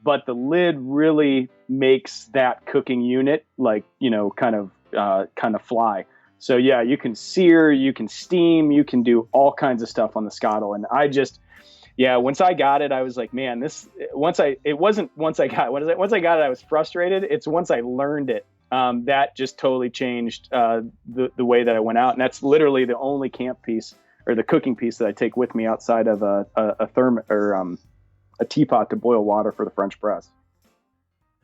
but the lid really makes that cooking unit like, kind of fly. So yeah, you can sear, you can steam, you can do all kinds of stuff on the Scottle. And once I got it, I was like, man, once I got it, I was frustrated. It's once I learned it, that just totally changed the way that I went out. And that's literally the only camp piece or the cooking piece that I take with me outside of a thermos or a teapot to boil water for the French press.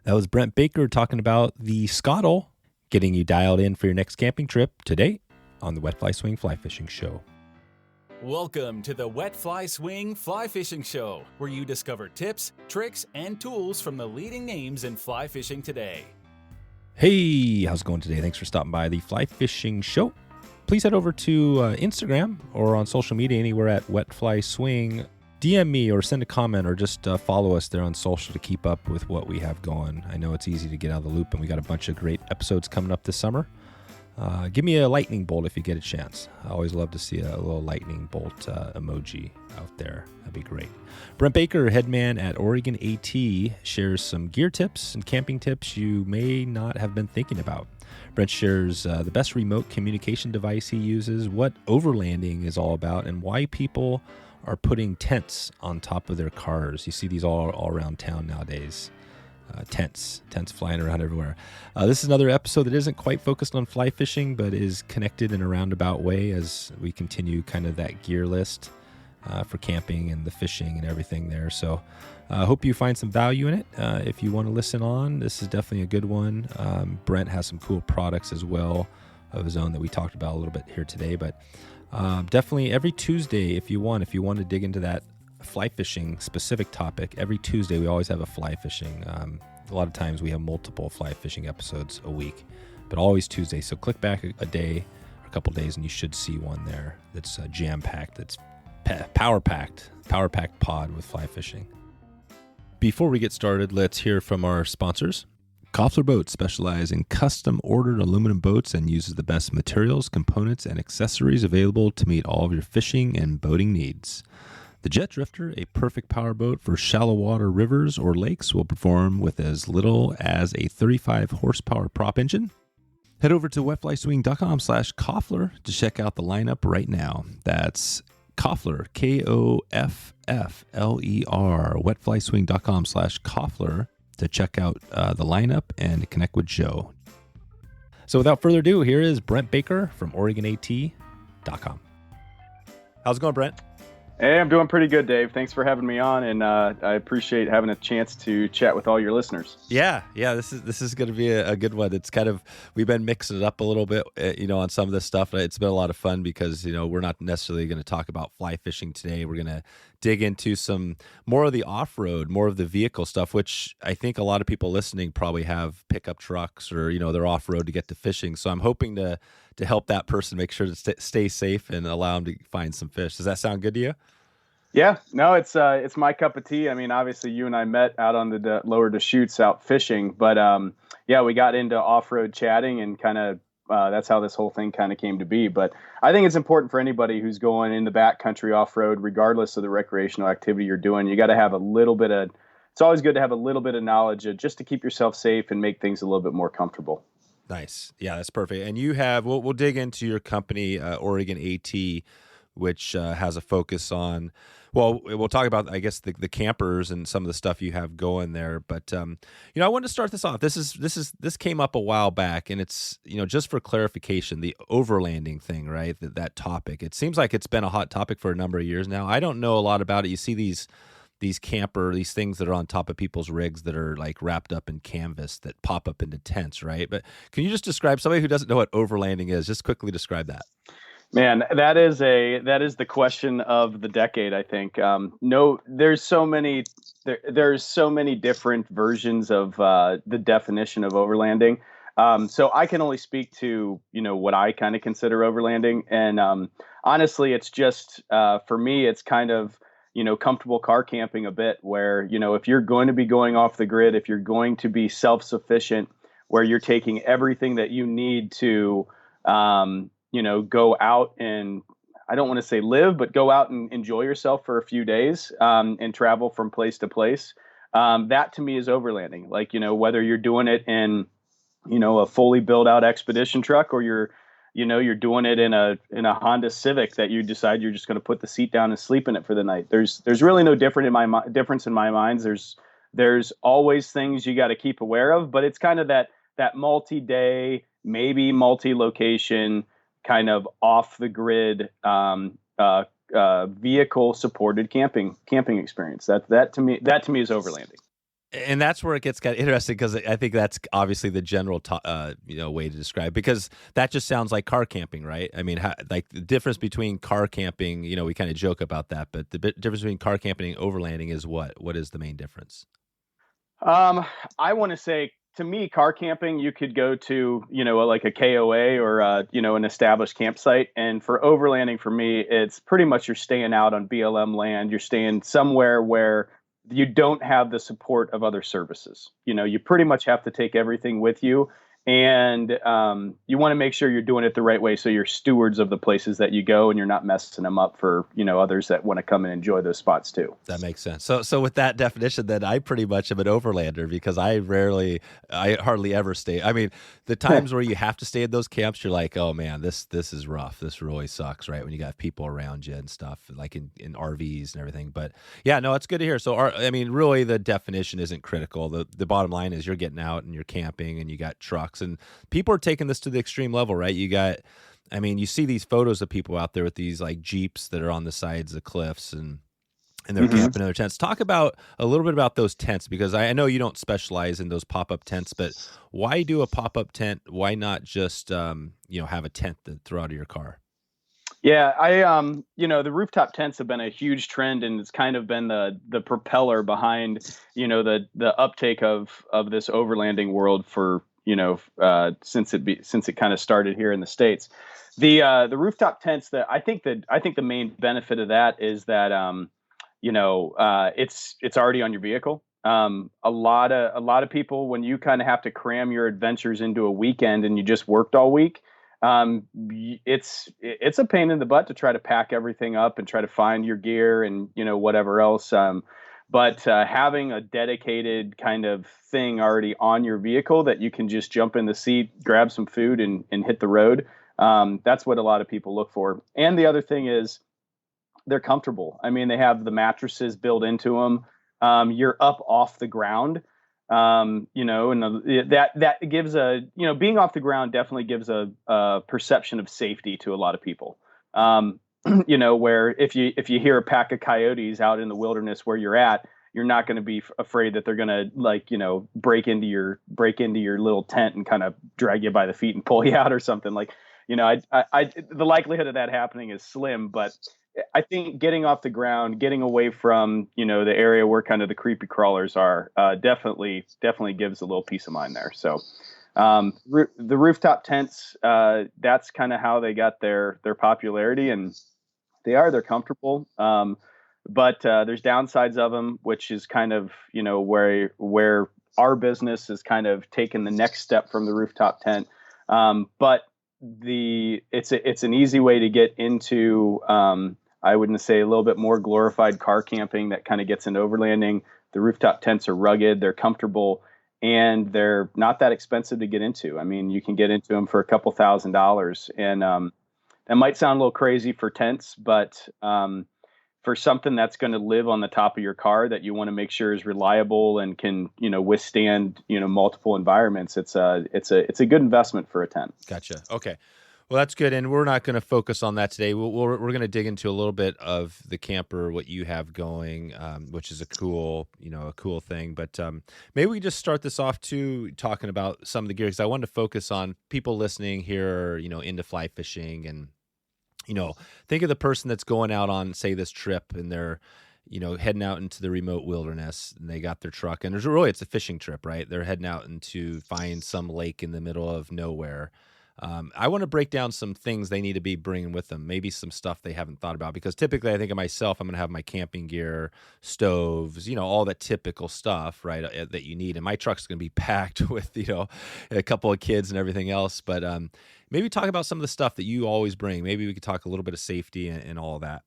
That was Brent Baker talking about the Scottle, getting you dialed in for your next camping trip today on the Wet Fly Swing Fly Fishing Show. Welcome to the Wet Fly Swing Fly Fishing Show, where you discover tips, tricks, and tools from the leading names in fly fishing today. Hey, how's it going today? Thanks for stopping by the Fly Fishing Show. Please head over to Instagram or on social media anywhere at Wet Fly Swing. DM me or send a comment or just follow us there on social to keep up with what we have going. I know it's easy to get out of the loop, and we got a bunch of great episodes coming up this summer. Give me a lightning bolt if you get a chance. I always love to see a little lightning bolt emoji out there. That'd be great. Brent Baker, headman at Oregon AT, shares some gear tips and camping tips you may not have been thinking about. Brent shares the best remote communication device he uses, what overlanding is all about, and why people are putting tents on top of their cars. You see these all around town nowadays. Tents flying around everywhere. This is another episode that isn't quite focused on fly fishing, but is connected in a roundabout way as we continue kind of that gear list for camping and the fishing and everything there. So I hope you find some value in it. If you want to listen on, this is definitely a good one. Brent has some cool products as well of his own that we talked about a little bit here today, but definitely every Tuesday, if you want to dig into that fly fishing specific topic, every Tuesday we always have a fly fishing. A lot of times we have multiple fly fishing episodes a week, but always Tuesday. So click back a day, or a couple days, and you should see one there that's jam-packed, that's power-packed pod with fly fishing. Before we get started, let's hear from our sponsors. Koffler Boats specialize in custom-ordered aluminum boats and uses the best materials, components, and accessories available to meet all of your fishing and boating needs. The Jet Drifter, a perfect power boat for shallow water rivers or lakes, will perform with as little as a 35 horsepower prop engine. Head over to wetflyswing.com/Koffler to check out the lineup right now. That's Koffler, Koffler, wetflyswing.com/Koffler to check out the lineup and connect with Joe. So without further ado, here is Brent Baker from OregonAT.com. How's it going, Brent? Hey, I'm doing pretty good, Dave. Thanks for having me on, and I appreciate having a chance to chat with all your listeners. Yeah. This is going to be a good one. It's kind of, we've been mixing it up a little bit, on some of this stuff. It's been a lot of fun because we're not necessarily going to talk about fly fishing today. We're going to dig into some more of the off-road, more of the vehicle stuff, which I think a lot of people listening probably have pickup trucks or they're off-road to get to fishing. So I'm hoping to help that person make sure to stay safe and allow them to find some fish. Does that sound good to you? Yeah, no, it's my cup of tea. I mean, obviously you and I met out on the lower Deschutes out fishing, but we got into off-road chatting and kind of that's how this whole thing kind of came to be. But I think it's important for anybody who's going in the backcountry off-road, regardless of the recreational activity you're doing, you got to have it's always good to have a little bit of knowledge just to keep yourself safe and make things a little bit more comfortable. Nice. Yeah, that's perfect. And you have, we'll dig into your company, Oregon AT, which has a focus on, we'll talk about, I guess, the campers and some of the stuff you have going there. But, I wanted to start this off. This came up a while back, and it's, just for clarification, the overlanding thing, right? That topic. It seems like it's been a hot topic for a number of years now. I don't know a lot about it. You see these things that are on top of people's rigs that are like wrapped up in canvas that pop up into tents, right? But can you just describe, somebody who doesn't know what overlanding is, just quickly describe that? Man, that is the question of the decade, I think. There's so many different versions of the definition of overlanding. So I can only speak to, what I kind of consider overlanding. And honestly, it's just, for me, it's kind of, comfortable car camping a bit where, if you're going to be going off the grid, if you're going to be self-sufficient, where you're taking everything that you need to, go out and, I don't want to say live, but go out and enjoy yourself for a few days, and travel from place to place. That to me is overlanding. Like, whether you're doing it in, a fully built out expedition truck, or you're doing it in a Honda Civic that you decide you're just going to put the seat down and sleep in it for the night. There's really no difference in my mind. There's always things you got to keep aware of, but it's kind of that multi-day, maybe multi-location, kind of off the grid, vehicle supported camping experience. That to me is overlanding. And that's where it gets kind of interesting, because I think that's obviously the general way to describe, because that just sounds like car camping, right? I mean, like the difference between car camping, we kind of joke about that, but the difference between car camping and overlanding is what? What is the main difference? I want to say, to me, car camping, you could go to, like a KOA or, an established campsite. And for overlanding, for me, it's pretty much you're staying out on BLM land. You're staying somewhere where you don't have the support of other services. You pretty much have to take everything with you. And you want to make sure you're doing it the right way, so you're stewards of the places that you go, and you're not messing them up for others that want to come and enjoy those spots too. That makes sense. So with that definition, then I pretty much am an overlander, because I hardly ever stay. I mean, the times where you have to stay in those camps, you're like, oh man, this is rough. This really sucks, right? When you got people around you and stuff, like in RVs and everything. But yeah, no, it's good to hear. So really the definition isn't critical. The bottom line is you're getting out and you're camping and you got trucks. And people are taking this to the extreme level, right? You see these photos of people out there with these like Jeeps that are on the sides of cliffs, and they're camping in their tents. Talk about a little bit about those tents, because I know you don't specialize in those pop-up tents, but why do a pop-up tent? Why not just have a tent that throw out of your car? Yeah, the rooftop tents have been a huge trend, and it's kind of been the propeller behind, the uptake of this overlanding world for, since it kind of started here in the States. The rooftop tents, I think the main benefit of that is that it's already on your vehicle. A lot of people, when you kind of have to cram your adventures into a weekend and you just worked all week, it's a pain in the butt to try to pack everything up and try to find your gear and whatever else. But having a dedicated kind of thing already on your vehicle that you can just jump in the seat, grab some food, and hit the road, that's what a lot of people look for. And the other thing is they're comfortable. I mean, they have the mattresses built into them. You're up off the ground, and that gives being off the ground definitely gives a perception of safety to a lot of people. Where if you hear a pack of coyotes out in the wilderness where you're at, you're not going to be afraid that they're going to break into your little tent and kind of drag you by the feet and pull you out or something. Like, the likelihood of that happening is slim, but I think getting off the ground, getting away from, the area where kind of the creepy crawlers are, definitely gives a little peace of mind there. So, the rooftop tents, that's kind of how they got their popularity, and they're comfortable. But there's downsides of them, which is kind of, where our business is kind of taken the next step from the rooftop tent. But it's an easy way to get into, I wouldn't say a little bit more glorified car camping that kind of gets into overlanding. The rooftop tents are rugged, they're comfortable, and they're not that expensive to get into. I mean, you can get into them for a couple $1,000s, and that might sound a little crazy for tents, but for something that's going to live on the top of your car that you want to make sure is reliable and can, withstand, multiple environments, it's a good investment for a tent. Gotcha. Okay. Well, that's good, and we're not going to focus on that today. We're going to dig into a little bit of the camper, what you have going, which is a cool thing. But maybe we just start this off too, talking about some of the gear, because I wanted to focus on people listening here, into fly fishing, and think of the person that's going out on, say, this trip, and they're heading out into the remote wilderness, and they got their truck, and it's a fishing trip, right? They're heading out to find some lake in the middle of nowhere. I want to break down some things they need to be bringing with them, maybe some stuff they haven't thought about, because typically I think of myself, I'm going to have my camping gear, stoves, all that typical stuff, right, that you need. And my truck's going to be packed with, a couple of kids and everything else. But maybe talk about some of the stuff that you always bring. Maybe we could talk a little bit of safety and all of that.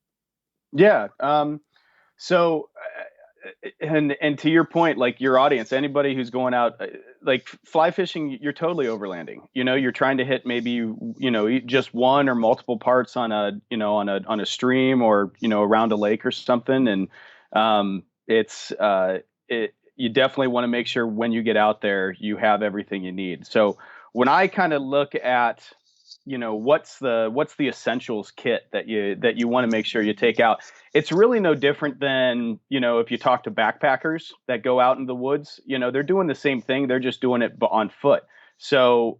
Yeah. So and to your point, like your audience, anybody who's going out, like fly fishing, you're totally overlanding. You're trying to hit maybe just one or multiple parts on a stream or around a lake or something, and it's you definitely want to make sure when you get out there you have everything you need. So when I kind of look at what's the essentials kit that you want to make sure you take out, it's really no different than if you talk to backpackers that go out in the woods. They're doing the same thing, they're just doing it on foot. So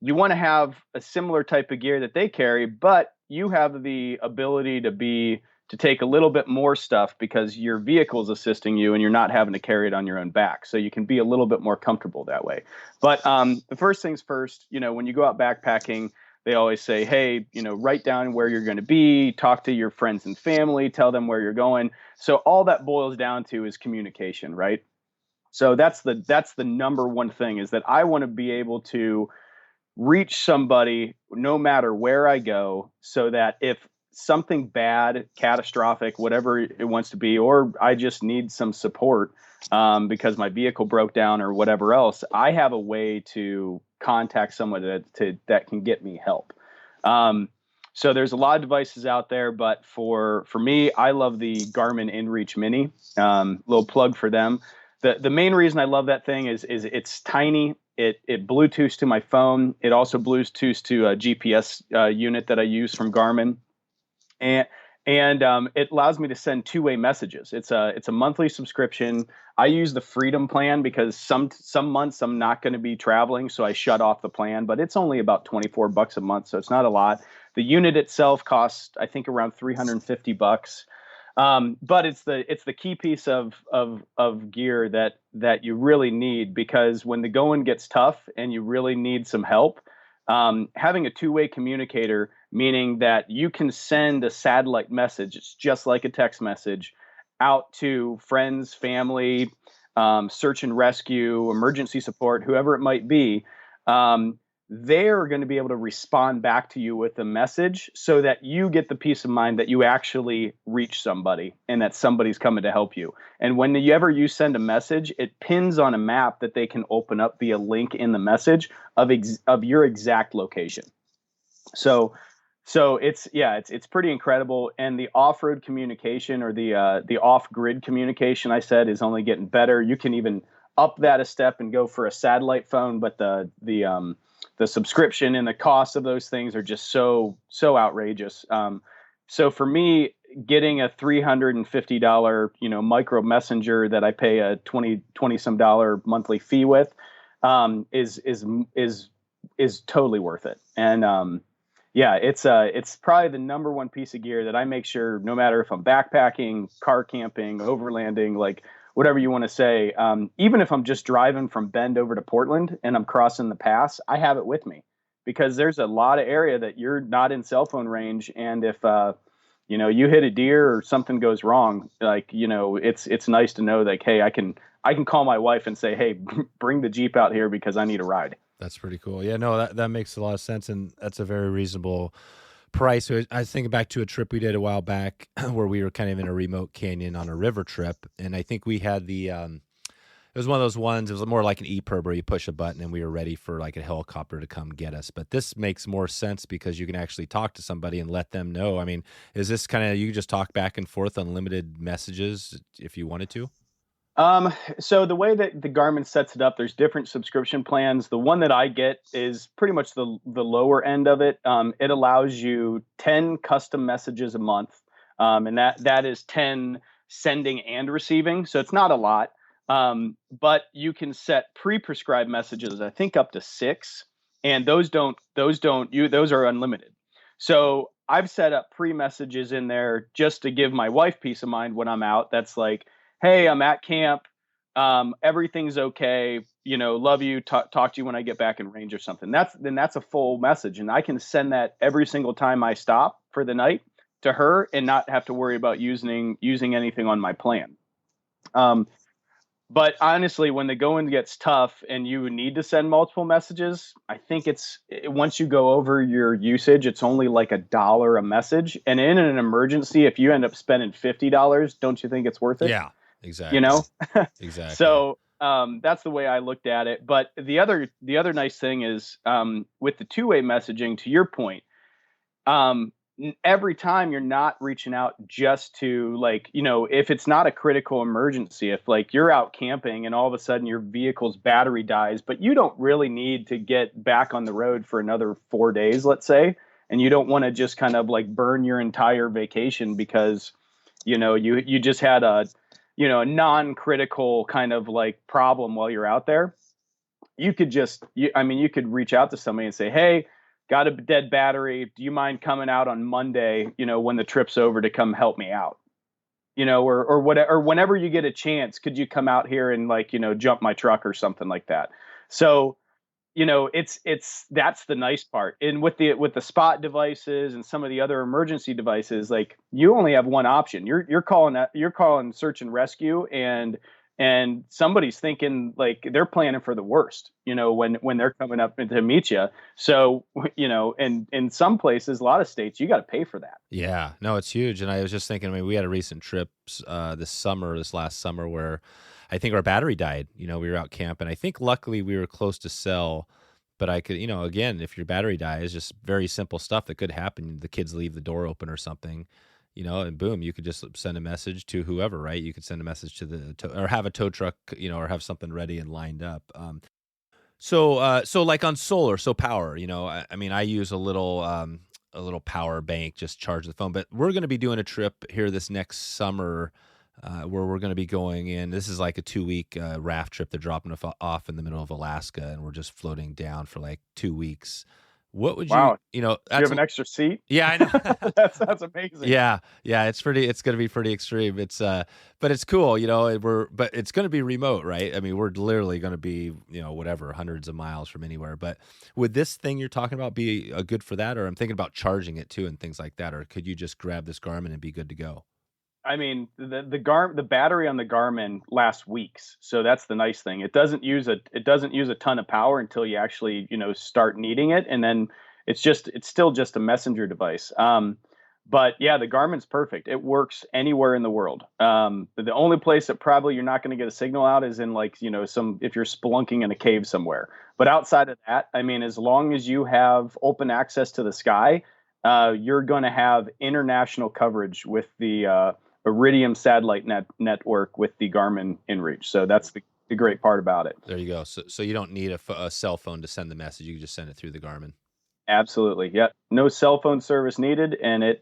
you want to have a similar type of gear that they carry, but you have the ability to take a little bit more stuff because your vehicle is assisting you and you're not having to carry it on your own back. So you can be a little bit more comfortable that way. But the first things first, when you go out backpacking, they always say, hey, write down where you're going to be, talk to your friends and family, tell them where you're going. So all that boils down to is communication, right? So that's the number one thing, is that I want to be able to reach somebody no matter where I go, so that if something bad, catastrophic, whatever it wants to be, or I just need some support because my vehicle broke down or whatever else, I have a way to contact someone that can get me help. So there's a lot of devices out there, but for me, I love the Garmin InReach Mini. Little plug for them. The main reason I love that thing is it's tiny. It Bluetooths to my phone. It also Bluetooths to a GPS unit that I use from Garmin. And it allows me to send two-way messages. It's a monthly subscription. I use the Freedom plan because some months I'm not going to be traveling, so I shut off the plan. But it's only about $24 a month, so it's not a lot. The unit itself costs, I think, around $350. But it's the key piece of gear that you really need, because when the going gets tough and you really need some help, having a two-way communicator, meaning that you can send a satellite message, it's just like a text message, out to friends, family, search and rescue, emergency support, whoever it might be. They're going to be able to respond back to you with a message so that you get the peace of mind that you actually reach somebody and that somebody's coming to help you. And whenever you send a message, it pins on a map that they can open up via link in the message of your exact location. So it's pretty incredible. And the off-road communication, or the off-grid communication, I said, is only getting better. You can even up that a step and go for a satellite phone, but the subscription and the cost of those things are just so outrageous. So for me, getting a $350 micro messenger that I pay a $20 some dollar monthly fee with is totally worth it. And it's probably the number one piece of gear that I make sure, no matter if I'm backpacking, car camping, overlanding, like whatever you want to say, even if I'm just driving from Bend over to Portland and I'm crossing the pass, I have it with me, because there's a lot of area that you're not in cell phone range. And if, you hit a deer or something goes wrong, like, it's nice to know, like, hey, I can call my wife and say, hey, bring the Jeep out here because I need a ride. That's pretty cool. Yeah, no, that makes a lot of sense. And that's a very reasonable price. I was thinking back to a trip we did a while back where we were kind of in a remote canyon on a river trip. And I think we had it was one of those ones, it was more like an EPIRB where you push a button and we were ready for like a helicopter to come get us. But this makes more sense because you can actually talk to somebody and let them know. I mean, is this kind of, you just talk back and forth unlimited messages if you wanted to? So the way that the Garmin sets it up, there's different subscription plans. The one that I get is pretty much the lower end of it. It allows you 10 custom messages a month. And that is 10 sending and receiving. So it's not a lot. But you can set pre-prescribed messages, I think up to 6, and those are unlimited. So I've set up pre-messages in there just to give my wife peace of mind when I'm out. That's like, hey, I'm at camp. Everything's okay. Love you. Talk to you when I get back in range or something. That's a full message. And I can send that every single time I stop for the night to her and not have to worry about using anything on my plan. But honestly, when the going gets tough and you need to send multiple messages, I think once you go over your usage, it's only like $1 a message. And in an emergency, if you end up spending $50, don't you think it's worth it? Yeah. you Exactly. know? Exactly. So that's the way I looked at it. But the other nice thing is with the two-way messaging, to your point, um, every time you're not reaching out just to, like, if it's not a critical emergency, if like you're out camping and all of a sudden your vehicle's battery dies, but you don't really need to get back on the road for another 4 days, let's say, and you don't want to just kind of like burn your entire vacation because you just had a non-critical kind of like problem while you're out there. You could reach out to somebody and say, hey, got a dead battery, do you mind coming out on Monday, when the trip's over, to come help me out, or whatever, or whenever you get a chance, could you come out here and, like, jump my truck or something like that. So it's that's the nice part. And with the spot devices and some of the other emergency devices, like, you only have one option. You're calling search and rescue, and somebody's thinking, like, they're planning for the worst, when they're coming up to meet you. So, and in some places, a lot of states, you got to pay for that. Yeah, no, it's huge. And I was just thinking, I mean, we had a recent trip this last summer, where I think our battery died. We were out camping. I think luckily we were close to sell, but I could, again, if your battery dies, just very simple stuff that could happen. The kids leave the door open or something, and boom, you could just send a message to whoever, right? You could send a message to or have a tow truck, or have something ready and lined up. So like on solar, so power, I mean, I use a little power bank, just charge the phone. But we're going to be doing a trip here this next summer, where we're going to be going in. This is like a 2-week raft trip. They're dropping us off in the middle of Alaska, and we're just floating down for like 2 weeks. What would Wow. you, Do you have an extra seat? yeah, I know. That's amazing. Yeah, it's going to be pretty extreme. But it's cool, but it's going to be remote, right? I mean, we're literally going to be, whatever, hundreds of miles from anywhere. But would this thing you're talking about be good for that? Or I'm thinking about charging it too and things like that. Or could you just grab this Garmin and be good to go? I mean, the battery on the Garmin lasts weeks, so that's the nice thing. It doesn't use a ton of power until you actually start needing it, and then it's still just a messenger device. But yeah, the Garmin's perfect. It works anywhere in the world. The only place that probably you're not going to get a signal out is in, like, if you're spelunking in a cave somewhere. But outside of that, I mean, as long as you have open access to the sky, you're going to have international coverage with the Iridium satellite network with the Garmin inReach. So that's the great part about it. There you go. So you don't need a cell phone to send the message. You can just send it through the Garmin. Absolutely. Yeah. No cell phone service needed. And it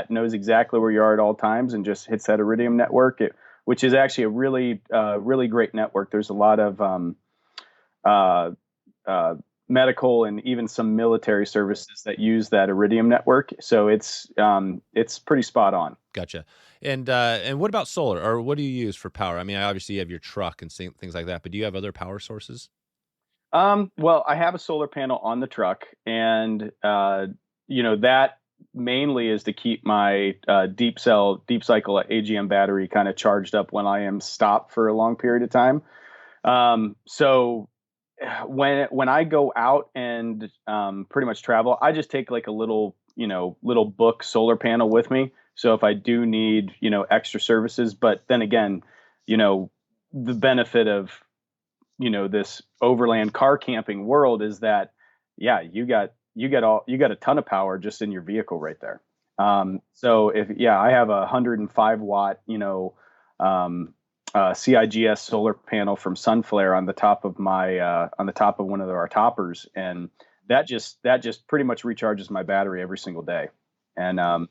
knows exactly where you are at all times and just hits that Iridium network, which is actually a really, really great network. There's a lot of medical and even some military services that use that Iridium network. So it's pretty spot on. Gotcha. And what about solar, or what do you use for power? I mean, obviously you have your truck and things like that, but do you have other power sources? Well, I have a solar panel on the truck, and that mainly is to keep my deep cycle AGM battery kind of charged up when I am stopped for a long period of time. So when I go out and pretty much travel, I just take like a little book solar panel with me. So if I do need, extra services, but then again, the benefit of, this overland car camping world is that, yeah, you got a ton of power just in your vehicle right there. So I have a 105 watt, CIGS solar panel from SunFlare on the top of one of our toppers, and that just pretty much recharges my battery every single day. And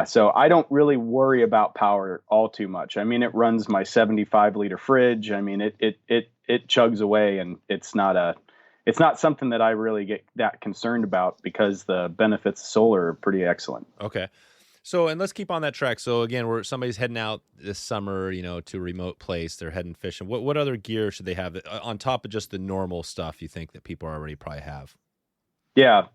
so I don't really worry about power all too much. I mean, it runs my 75-liter fridge. I mean, it chugs away, and it's not something that I really get that concerned about because the benefits of solar are pretty excellent. Okay. So, and let's keep on that track. So again, somebody's heading out this summer, to a remote place. They're heading fishing. What other gear should they have on top of just the normal stuff you think that people already probably have? Yeah.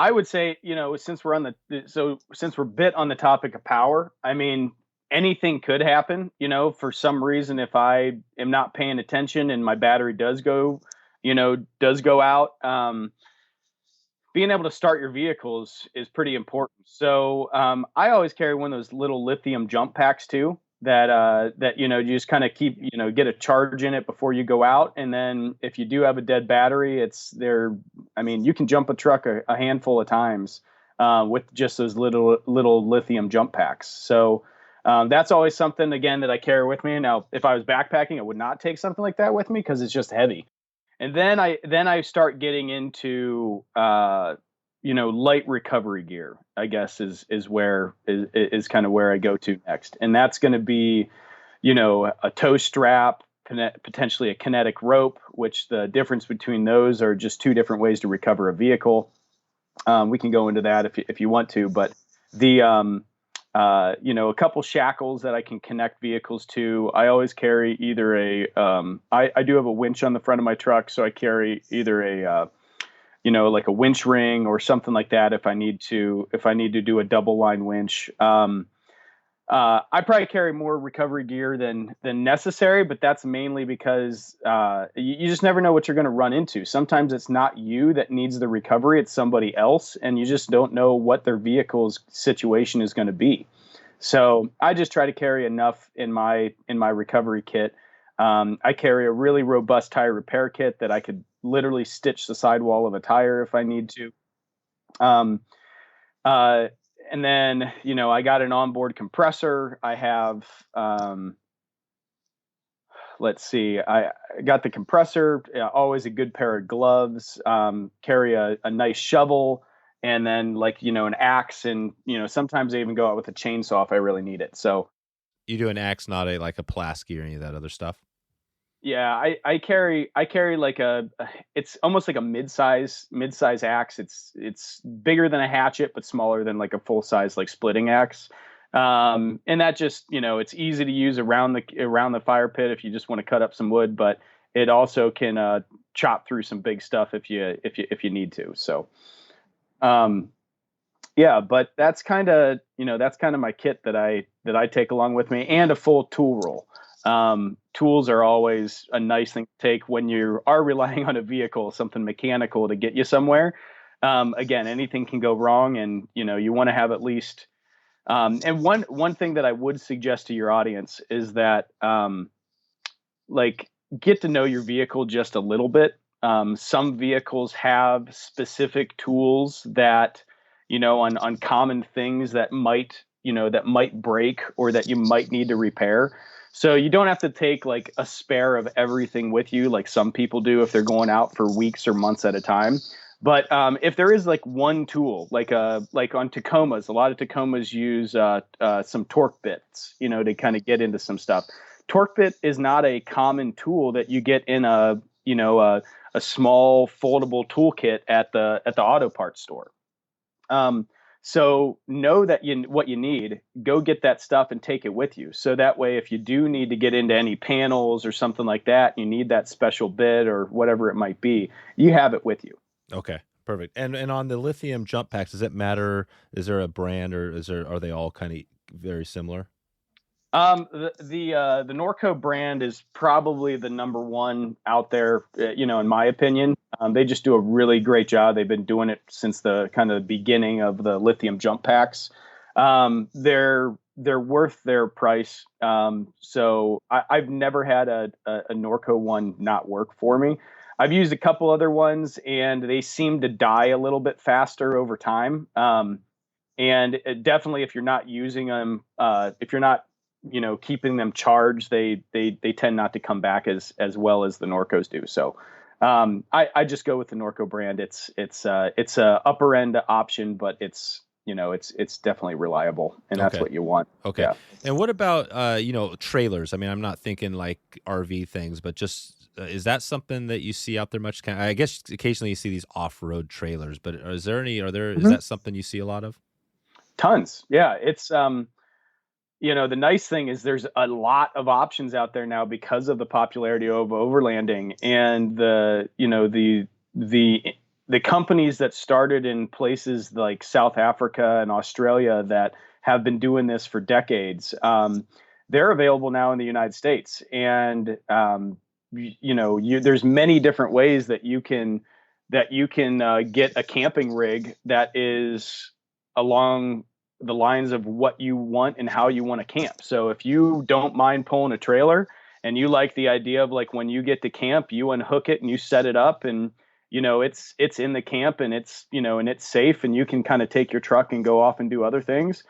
I would say, since we're bit on the topic of power, I mean, anything could happen, for some reason. If I am not paying attention and my battery does go out, being able to start your vehicles is pretty important. So I always carry one of those little lithium jump packs too. that you just kind of keep, get a charge in it before you go out. And then if you do have a dead battery, it's there. I mean, you can jump a truck a handful of times with just those little lithium jump packs. So that's always something, again, that I carry with me. Now, if I was backpacking, I would not take something like that with me because it's just heavy. And then I start getting into light recovery gear, I guess is kind of where I go to next. And that's going to be, a tow strap, potentially a kinetic rope, which the difference between those are just two different ways to recover a vehicle. We can go into that if you want to, but the, a couple shackles that I can connect vehicles to. I always carry either I do have a winch on the front of my truck, so I carry either like a winch ring or something like that if I need to do a double line winch. I probably carry more recovery gear than necessary, but that's mainly because you just never know what you're going to run into. Sometimes it's not you that needs the recovery, it's somebody else, and you just don't know what their vehicle's situation is going to be. So I just try to carry enough in my recovery kit. I carry a really robust tire repair kit that I could literally stitch the sidewall of a tire if I need to. And then, I got an onboard compressor. I have, let's see, I got the compressor, always a good pair of gloves, carry a nice shovel, and then an axe. And, sometimes I even go out with a chainsaw if I really need it. So you do an axe, not a Pulaski or any of that other stuff? Yeah, I carry it's almost like a mid-size axe. It's bigger than a hatchet, but smaller than like a full size splitting axe. And that just, it's easy to use around the fire pit if you just want to cut up some wood, but it also can chop through some big stuff if you need to. So yeah, but that's kind of my kit that I take along with me, and a full tool roll. Tools are always a nice thing to take when you are relying on a vehicle, something mechanical to get you somewhere. Again, anything can go wrong, and you want to have at least. And one thing that I would suggest to your audience is that get to know your vehicle just a little bit. Some vehicles have specific tools that on common things that might break or that you might need to repair. So you don't have to take a spare of everything with you like some people do if they're going out for weeks or months at a time. But if there is one tool, like on Tacomas, a lot of Tacomas use some torque bits, to kind of get into some stuff. Torque bit is not a common tool that you get in a small foldable toolkit at the auto parts store. So know that what you need, go get that stuff and take it with you. So that way, if you do need to get into any panels or something like that, you need that special bit or whatever it might be, you have it with you. Okay, perfect. And on the lithium jump packs, does it matter? Is there a brand, or are they all kind of very similar? The Norco brand is probably the number one out there, in my opinion. They just do a really great job. They've been doing it since the kind of beginning of the lithium jump packs. They're worth their price. So I've never had a Norco one not work for me. I've used a couple other ones, and they seem to die a little bit faster over time. And definitely, if you're not using them, if you're not keeping them charged, they tend not to come back as well as the Norcos do. So I just go with the Norco brand. It's a upper end option, but it's definitely reliable, and that's what you want. Okay. Yeah. And what about trailers? I mean, I'm not thinking like RV things, but just is that something that you see out there much? I guess occasionally you see these off-road trailers, but is that something you see a lot of? Tons. Yeah. It's the nice thing is there's a lot of options out there now because of the popularity of overlanding, and the companies that started in places like South Africa and Australia that have been doing this for decades. They're available now in the United States, and there's many different ways that you can get a camping rig that is along the lines of what you want and how you want to camp. So if you don't mind pulling a trailer and you like the idea of like when you get to camp, you unhook it and you set it up and it's in the camp and it's and it's safe and you can kind of take your truck and go off and do other things.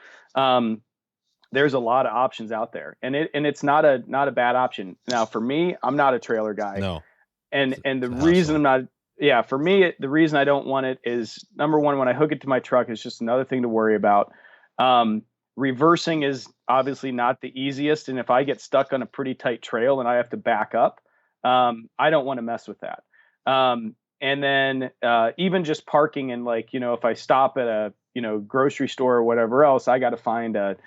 There's a lot of options out there, and it's not a bad option. Now, for me, I'm not a trailer guy. No. And the reason I'm not, for me, the reason I don't want it is, number one, when I hook it to my truck, it's just another thing to worry about. Reversing is obviously not the easiest, and if I get stuck on a pretty tight trail and I have to back up, I don't want to mess with that. And then even just parking and like, if I stop at a grocery store or whatever else, I got to find it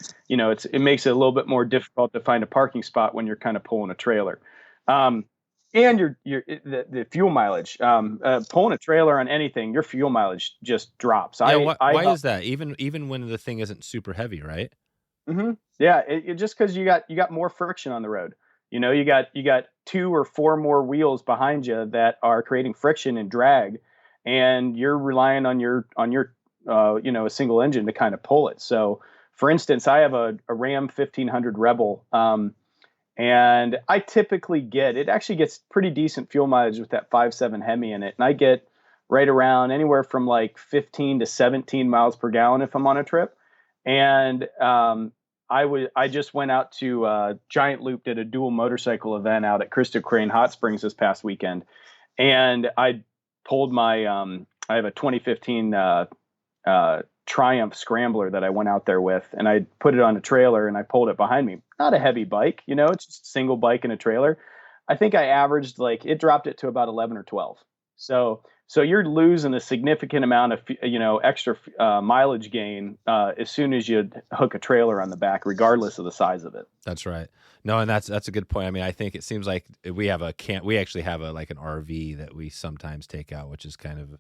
makes it a little bit more difficult to find a parking spot when you're kind of pulling a trailer. And the fuel mileage, pulling a trailer on anything, your fuel mileage just drops. Yeah, why is that? Even when the thing isn't super heavy, right? Mm-hmm. Yeah, it just because you got more friction on the road. You got 2 or 4 more wheels behind you that are creating friction and drag, and you're relying on your a single engine to kind of pull it. So, for instance, I have a Ram 1500 Rebel, and I typically it actually gets pretty decent fuel mileage with that 5.7 Hemi in it, and I get right around anywhere from like 15 to 17 miles per gallon if I'm on a trip. And I just went out to Giant Loop, did a dual motorcycle event out at Crystal Crane Hot Springs this past weekend, and I pulled my I have a 2015 Triumph Scrambler that I went out there with, and I put it on a trailer and I pulled it behind me. Not a heavy bike, it's just a single bike in a trailer. I think I averaged it dropped it to about 11 or 12. So you're losing a significant amount of extra mileage gain as soon as you hook a trailer on the back, regardless of the size of it. That's right. No, and that's a good point. I mean, I think it seems like we actually have an RV that we sometimes take out, which is kind of.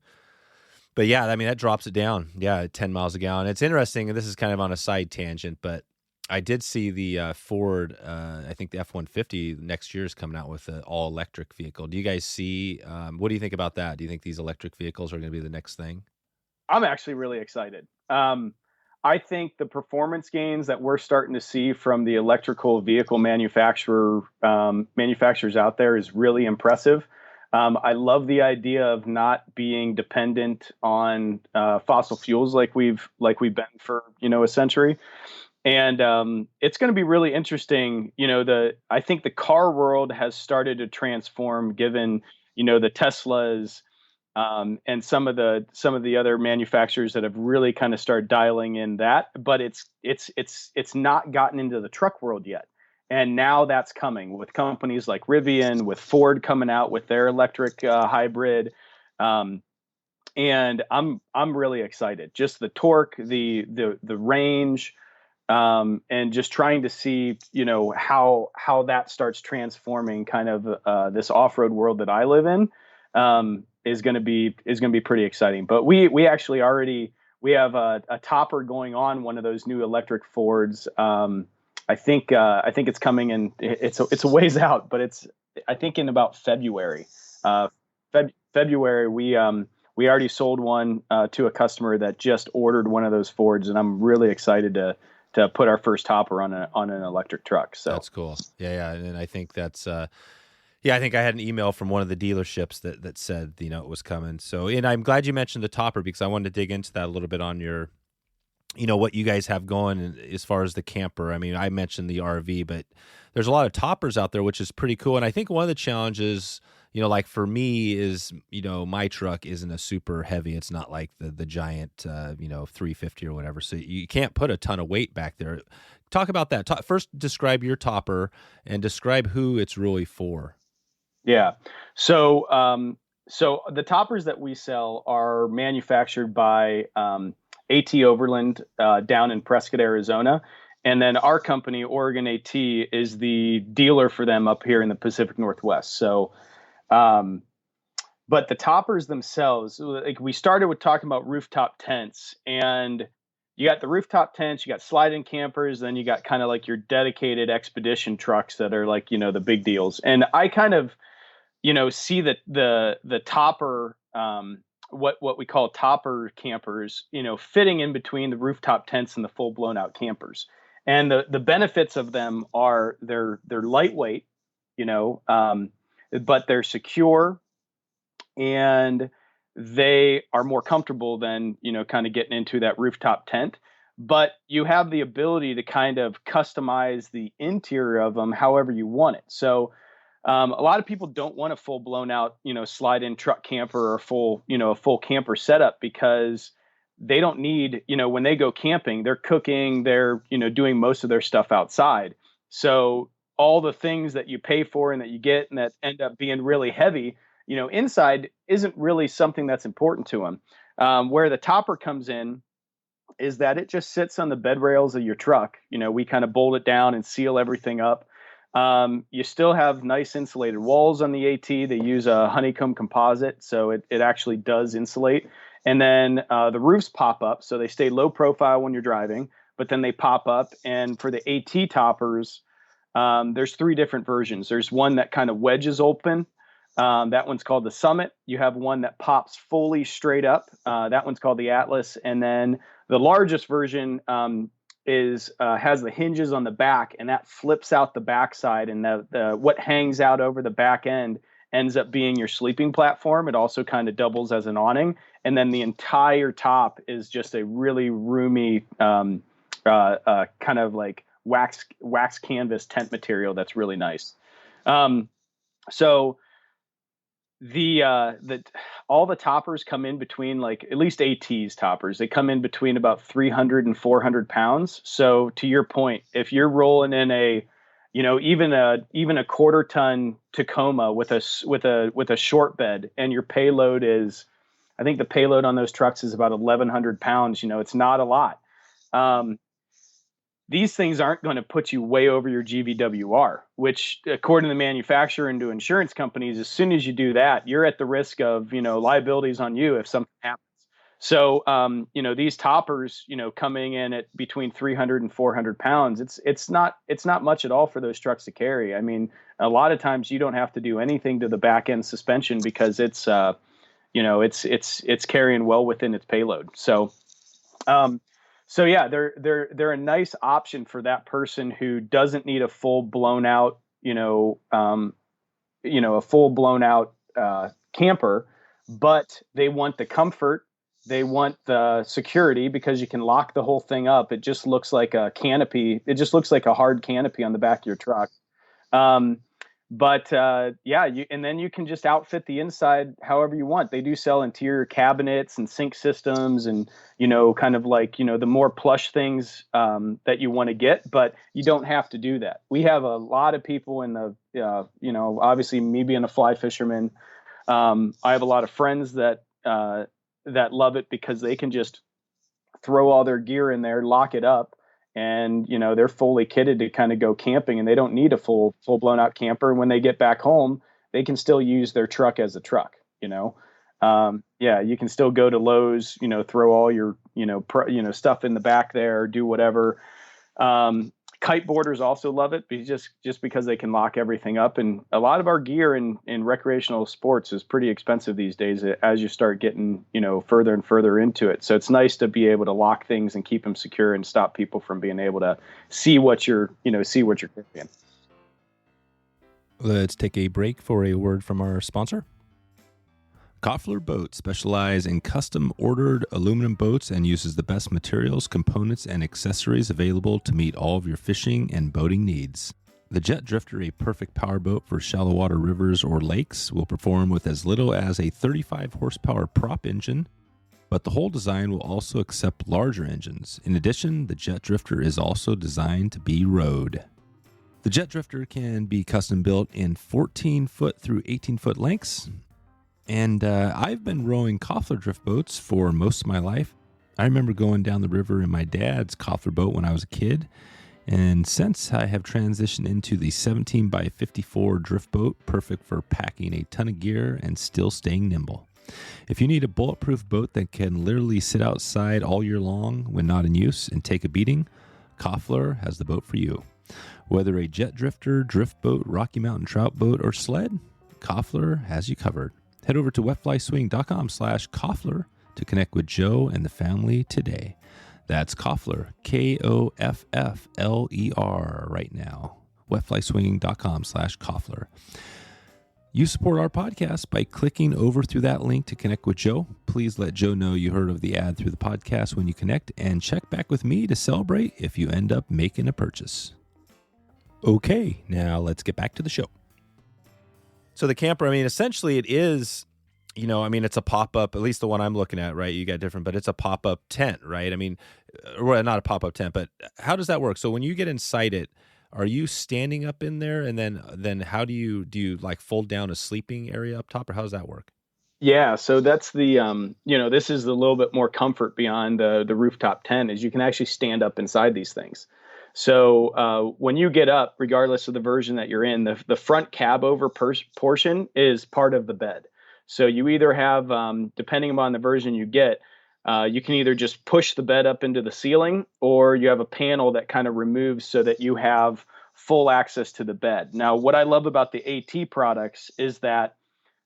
But yeah, I mean, that drops it down. Yeah, 10 miles a gallon. It's interesting, and this is kind of on a side tangent, but I did see the Ford, I think the F-150 next year is coming out with an all-electric vehicle. Do you guys see, what do you think about that? Do you think these electric vehicles are going to be the next thing? I'm actually really excited. I think the performance gains that we're starting to see from the electrical vehicle manufacturers out there is really impressive. I love the idea of not being dependent on fossil fuels like we've been for a century, and it's going to be really interesting. I think the car world has started to transform, given the Teslas and some of the other manufacturers that have really kind of started dialing in that, but it's not gotten into the truck world yet. And now that's coming with companies like Rivian, with Ford coming out with their electric hybrid, and I'm really excited. Just the torque, the range, and just trying to see how that starts transforming kind of this off-road world that I live in is going to be pretty exciting. But we actually already have a topper going on one of those new electric Fords. I think it's coming in. It's a ways out, but I think in about February. February we already sold one to a customer that just ordered one of those Fords, and I'm really excited to put our first topper on an electric truck. So that's cool. Yeah, and I think that's. I think I had an email from one of the dealerships that said it was coming. So, and I'm glad you mentioned the topper because I wanted to dig into that a little bit on your. What you guys have going as far as the camper. I mean, I mentioned the RV, but there's a lot of toppers out there, which is pretty cool. And I think one of the challenges, like for me is, my truck isn't a super heavy. It's not like the giant, 350 or whatever. So you can't put a ton of weight back there. Talk about that. First, describe your topper and describe who it's really for. Yeah. So the toppers that we sell are manufactured by, AT Overland down in Prescott, Arizona. And then our company, Oregon AT, is the dealer for them up here in the Pacific Northwest. So, but the toppers themselves, like we started with talking about rooftop tents, and you got the rooftop tents, you got slide-in campers, then you got kind of like your dedicated expedition trucks that are like, the big deals. And I kind of, see the topper, what we call topper campers, fitting in between the rooftop tents and the full blown out campers. And the benefits of them are they're lightweight, but they're secure, and they are more comfortable than, kind of getting into that rooftop tent. But you have the ability to kind of customize the interior of them however you want it. So a lot of people don't want a full blown out, slide in truck camper or a full camper setup, because they don't need, when they go camping, they're cooking, they're, doing most of their stuff outside. So all the things that you pay for and that you get and that end up being really heavy, inside isn't really something that's important to them. Where the topper comes in is that it just sits on the bed rails of your truck. We kind of bolt it down and seal everything up. You still have nice insulated walls on the AT. They use a honeycomb composite, so it actually does insulate. And then the roofs pop up, so they stay low profile when you're driving, but then they pop up. And for the AT toppers, there's 3 different versions. There's one that kind of wedges open. That one's called the Summit. You have one that pops fully straight up. That one's called the Atlas. And then the largest version has the hinges on the back, and that flips out the backside, and the what hangs out over the back end ends up being your sleeping platform. It also kind of doubles as an awning, and then the entire top is just a really roomy kind of like wax canvas tent material that's really nice. So all the toppers come in between, like, at least AT's toppers, they come in between about 300 and 400 pounds. So to your point, if you're rolling in a, even a quarter ton Tacoma with a short bed, and your payload is, I think the payload on those trucks is about 1,100 pounds, it's not a lot. These things aren't going to put you way over your GVWR, which, according to the manufacturer and to insurance companies, as soon as you do that, you're at the risk of, liabilities on you if something happens. So, these toppers, coming in at between 300 and 400 pounds, it's not much at all for those trucks to carry. I mean, a lot of times you don't have to do anything to the back end suspension because it's carrying well within its payload. So yeah, they're a nice option for that person who doesn't need a full blown out, a full blown out camper, but they want the comfort, they want the security, because you can lock the whole thing up. It just looks like a canopy. It just looks like a hard canopy on the back of your truck. And then you can just outfit the inside however you want. They do sell interior cabinets and sink systems and, kind of like, the more plush things that you want to get, but you don't have to do that. We have a lot of people in the, obviously me being a fly fisherman, I have a lot of friends that love it because they can just throw all their gear in there, lock it up, and they're fully kitted to kind of go camping, and they don't need a full blown out camper. And when they get back home, they can still use their truck as a truck. You can still go to Lowe's, throw all your stuff in the back there, do whatever. Kiteboarders also love it, just because they can lock everything up. And a lot of our gear in recreational sports is pretty expensive these days as you start getting, further and further into it. So it's nice to be able to lock things and keep them secure and stop people from being able to see what you're carrying. Let's take a break for a word from our sponsor. Koffler Boats specialize in custom-ordered aluminum boats and uses the best materials, components, and accessories available to meet all of your fishing and boating needs. The Jet Drifter, a perfect powerboat for shallow water rivers or lakes, will perform with as little as a 35 horsepower prop engine, but the whole design will also accept larger engines. In addition, the Jet Drifter is also designed to be rowed. The Jet Drifter can be custom built in 14-foot through 18-foot lengths. And I've been rowing Koffler drift boats for most of my life. I remember going down the river in my dad's Koffler boat when I was a kid. And since I have transitioned into the 17 by 54 drift boat, perfect for packing a ton of gear and still staying nimble. If you need a bulletproof boat that can literally sit outside all year long when not in use and take a beating, Koffler has the boat for you. Whether a jet drifter, drift boat, Rocky Mountain trout boat, or sled, Koffler has you covered. Head over to wetflyswing.com/Koffler to connect with Joe and the family today. That's Koffler, Koffler, right now. wetflyswing.com/Koffler. You support our podcast by clicking over through that link to connect with Joe. Please let Joe know you heard of the ad through the podcast when you connect, and check back with me to celebrate if you end up making a purchase. Okay, now let's get back to the show. So the camper, I mean, essentially it is, it's a pop-up, at least the one I'm looking at, right? You got different, but it's a pop-up tent, right? I mean, well, not a pop-up tent, but how does that work? So when you get inside it, are you standing up in there, and then how do you like fold down a sleeping area up top, or how does that work? Yeah, so that's the this is a little bit more comfort beyond the rooftop tent, is you can actually stand up inside these things. So when you get up, regardless of the version that you're in, the front cab over portion is part of the bed. So you either have, depending upon the version you get, you can either just push the bed up into the ceiling, or you have a panel that kind of removes so that you have full access to the bed. Now, what I love about the AT products is that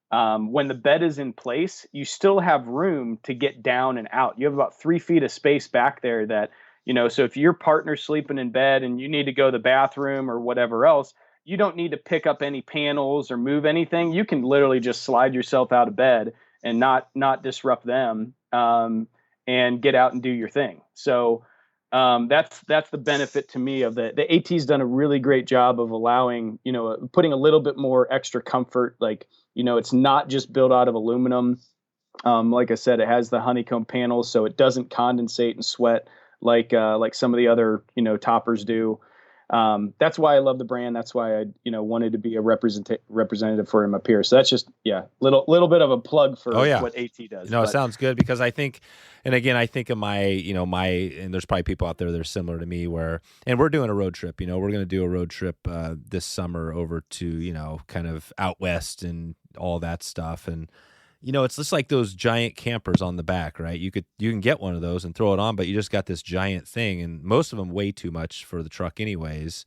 when the bed is in place, you still have room to get down and out. You have about 3 feet of space back there that, so if your partner's sleeping in bed and you need to go to the bathroom or whatever else, you don't need to pick up any panels or move anything. You can literally just slide yourself out of bed and not disrupt them, and get out and do your thing. So that's the benefit to me of the AT's done a really great job of allowing, putting a little bit more extra comfort. Like, it's not just built out of aluminum. Like I said, it has the honeycomb panels, so it doesn't condensate and sweat like some of the other, toppers do. That's why I love the brand. That's why I, wanted to be a representative for him up here. So that's just, little bit of a plug for what AT does. It sounds good, because I think, and again, I think of my, and there's probably people out there that are similar to me and we're doing a road trip, we're going to do a road trip this summer over to, kind of out west and all that stuff. And, it's just like those giant campers on the back, right? You can get one of those and throw it on, but you just got this giant thing, and most of them way too much for the truck anyways.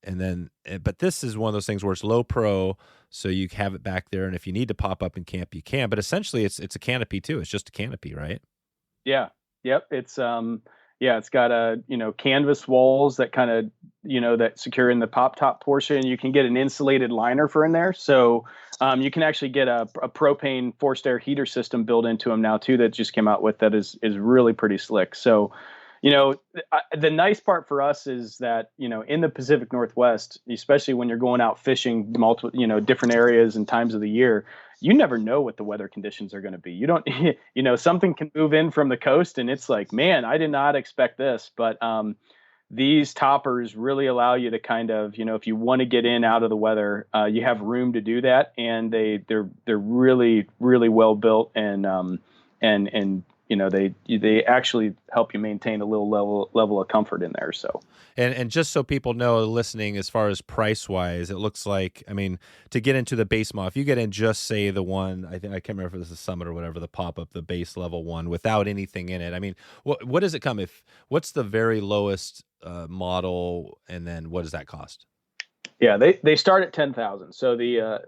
And then, but this is one of those things where it's low pro, so you have it back there, and if you need to pop up and camp, you can. But essentially, it's a canopy too. It's just a canopy, right? Yeah. Yep. It's it's got canvas walls that kind of that secure in the pop top portion. You can get an insulated liner for in there, so you can actually get a propane forced air heater system built into them now too, that just came out with, that is really pretty slick. So the nice part for us is that in the Pacific Northwest, especially when you're going out fishing multiple different areas and times of the year, you never know what the weather conditions are going to be. You don't something can move in from the coast and it's like, man, I did not expect this. But these toppers really allow you to kind of, if you want to get in out of the weather, you have room to do that, and they're really, really well built, and they actually help you maintain a little level of comfort in there. So, and just so people know listening, as far as price wise, it looks like, I mean, to get into the base model, if you get in just say the one, I can't remember if it was the Summit or whatever, the pop-up, the base level one without anything in it. I mean, what does it come what's the very lowest model, and then what does that cost? Yeah, they start at 10,000. So the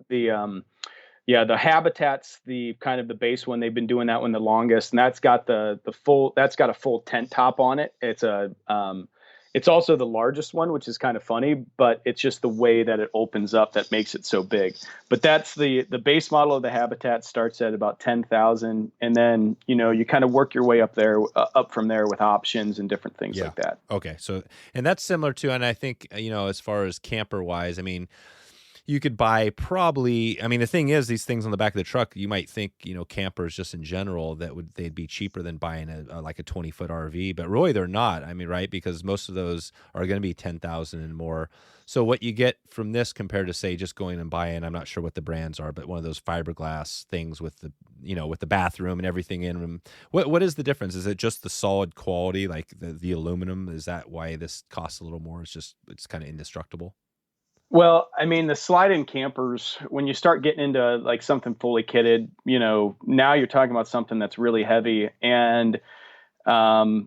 Habitat's the kind of the base one. They've been doing that one the longest, and that's got that's got a full tent top on it. It's also the largest one, which is kind of funny, but it's just the way that it opens up that makes it so big. But that's the base model of the Habitat starts at about 10,000, and then you kind of work your way up from there with options and different things like that. Okay, so and that's similar to, and I think as far as camper wise, I mean, you could buy probably, I mean, the thing is, these things on the back of the truck, you might think, campers just in general, they'd be cheaper than buying like a 20-foot RV, but really they're not. I mean, right? Because most of those are going to be 10,000 and more. So what you get from this compared to, say, just going and buying, I'm not sure what the brands are, but one of those fiberglass things with the, with the bathroom and everything in them. What is the difference? Is it just the solid quality, like the aluminum? Is that why this costs a little more? It's kind of indestructible? Well, I mean, the slide-in campers, when you start getting into like something fully kitted, now you're talking about something that's really heavy. And I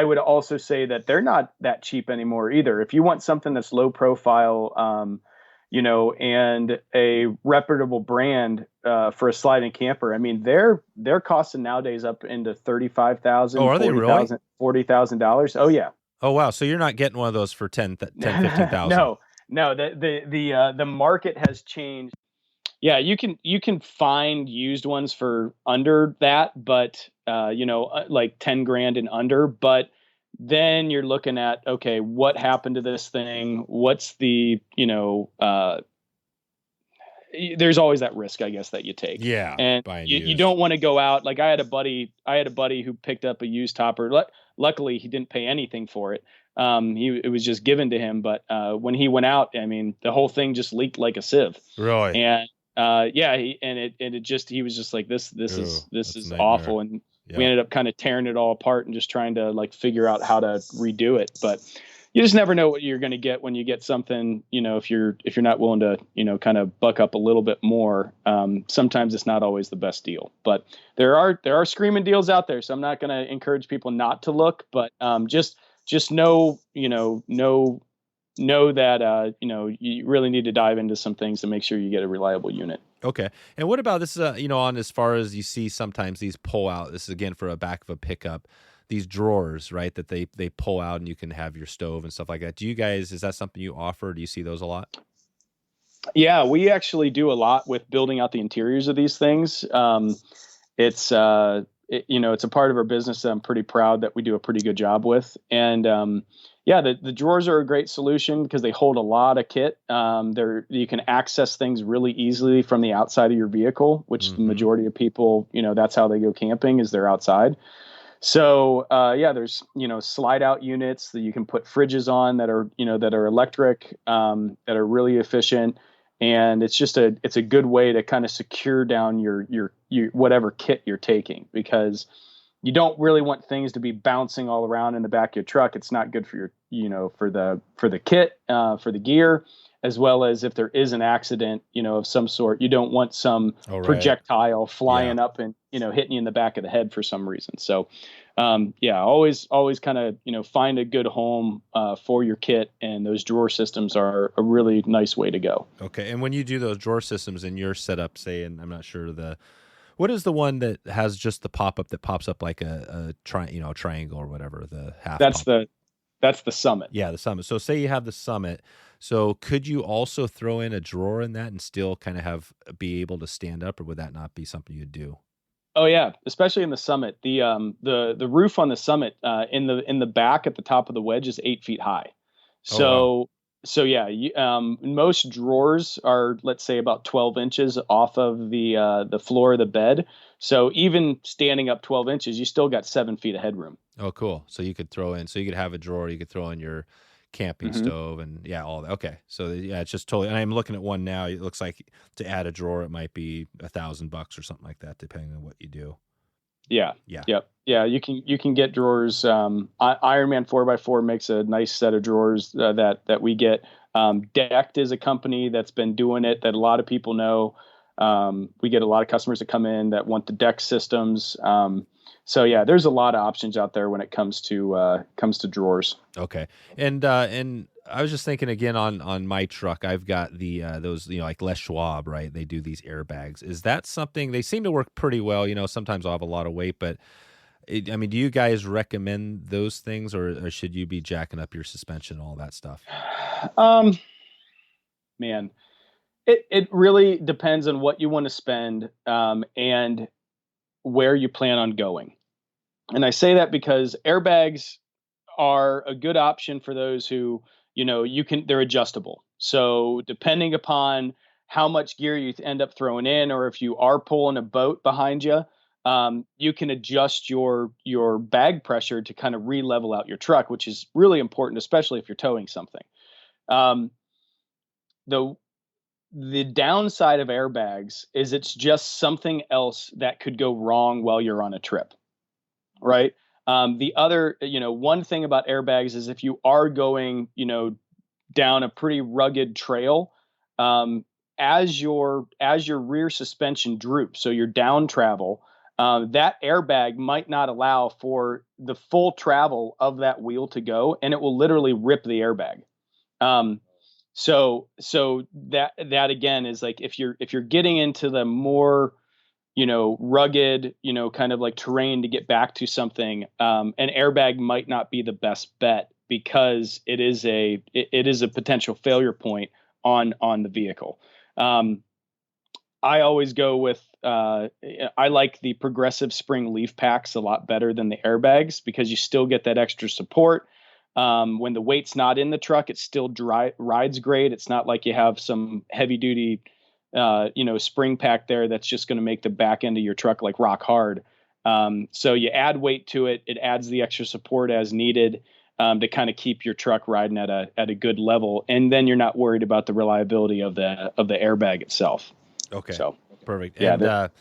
would also say that they're not that cheap anymore either. If you want something that's low profile, and a reputable brand for a sliding camper. I mean, they're costing nowadays up into $35,000, Oh, are they really? $40,000. Oh yeah. Oh, wow. So you're not getting one of those for 10, 15,000. No, the market has changed. Yeah, you can find used ones for under that, but like 10 grand and under. But then you're looking at, okay, what happened to this thing? What's the there's always that risk, I guess, that you take. Yeah, And you don't want to go out. Like I had a buddy who picked up a used topper. Luckily, he didn't pay anything for it. It was just given to him. But when he went out, I mean, the whole thing just leaked like a sieve. Really? And he was just like, this is awful. And Yeah. we ended up kind of tearing it all apart and just trying to like figure out how to redo it. But you just never know what you're going to get when you get something, if you're not willing to, kind of buck up a little bit more. Sometimes it's not always the best deal, but there are screaming deals out there. So I'm not going to encourage people not to look, but just know that, you really need to dive into some things to make sure you get a reliable unit. Okay. And what about this, on as far as you see sometimes these pull out, this is again for a back of a pickup, these drawers, right, that they pull out and you can have your stove and stuff like that. Is that something you offer? Do you see those a lot? Yeah, we actually do a lot with building out the interiors of these things. It's a part of our business that I'm pretty proud that we do a pretty good job with. And the drawers are a great solution because they hold a lot of kit. You can access things really easily from the outside of your vehicle, which the majority of people, that's how they go camping, is they're outside. So there's slide out units that you can put fridges on that are electric, that are really efficient, and it's a good way to kind of secure down your whatever kit you're taking, because you don't really want things to be bouncing all around in the back of your truck. It's not good for your for the kit, for the gear, as well as if there is an accident, of some sort, you don't want some projectile flying up and, hitting you in the back of the head for some reason. So, always kind of, find a good home for your kit, and those drawer systems are a really nice way to go. Okay. And when you do those drawer systems in your setup, say, and I'm not sure what is the one that has just the pop-up that pops up like a triangle or whatever, the half? That's the Summit. Yeah, the Summit. So say you have the Summit. So could you also throw in a drawer in that and still kind of be able to stand up, or would that not be something you'd do? Oh yeah, especially in the Summit. The roof on the Summit in the back at the top of the wedge is 8 feet high. So most drawers are, let's say, about 12 inches off of the floor of the bed. So even standing up 12 inches, you still got 7 feet of headroom. Oh, cool. So you could have a drawer, you could throw in your camping stove and all that. Okay. So it's just totally, and I'm looking at one now. It looks like to add a drawer, it might be $1,000 or something like that, depending on what you do. Yeah. Yep. Yeah. You can get drawers. Ironman 4x4 makes a nice set of drawers that we get. Decked is a company that's been doing it that a lot of people know. We get a lot of customers that come in that want the deck systems. There's a lot of options out there when it comes to drawers. Okay. And I was just thinking again on my truck, I've got the those, like Les Schwab, right? They do these airbags. Is that something, they seem to work pretty well, sometimes I'll have a lot of weight, but do you guys recommend those things, or should you be jacking up your suspension and all that stuff? Man, it really depends on what you want to spend, and where you plan on going. And I say that because airbags are a good option for those who, they're adjustable. So depending upon how much gear you end up throwing in, or if you are pulling a boat behind you, you can adjust your bag pressure to kind of re-level out your truck, which is really important, especially if you're towing something. The downside of airbags is it's just something else that could go wrong while you're on a trip, right? The other, one thing about airbags is if you are going, down a pretty rugged trail, as your rear suspension droops, so your down travel, that airbag might not allow for the full travel of that wheel to go, and it will literally rip the airbag. So that again is like if you're getting into the more, rugged, kind of like terrain to get back to something, an airbag might not be the best bet because it is a potential failure point on the vehicle. I always go with, I like the progressive spring leaf packs a lot better than the airbags because you still get that extra support. When the weight's not in the truck, it still rides great. It's not like you have some heavy duty, spring pack there that's just going to make the back end of your truck like rock hard. So you add weight to it. It adds the extra support as needed, to kind of keep your truck riding at a good level. And then you're not worried about the reliability of the airbag itself. Okay. So perfect. Yeah, And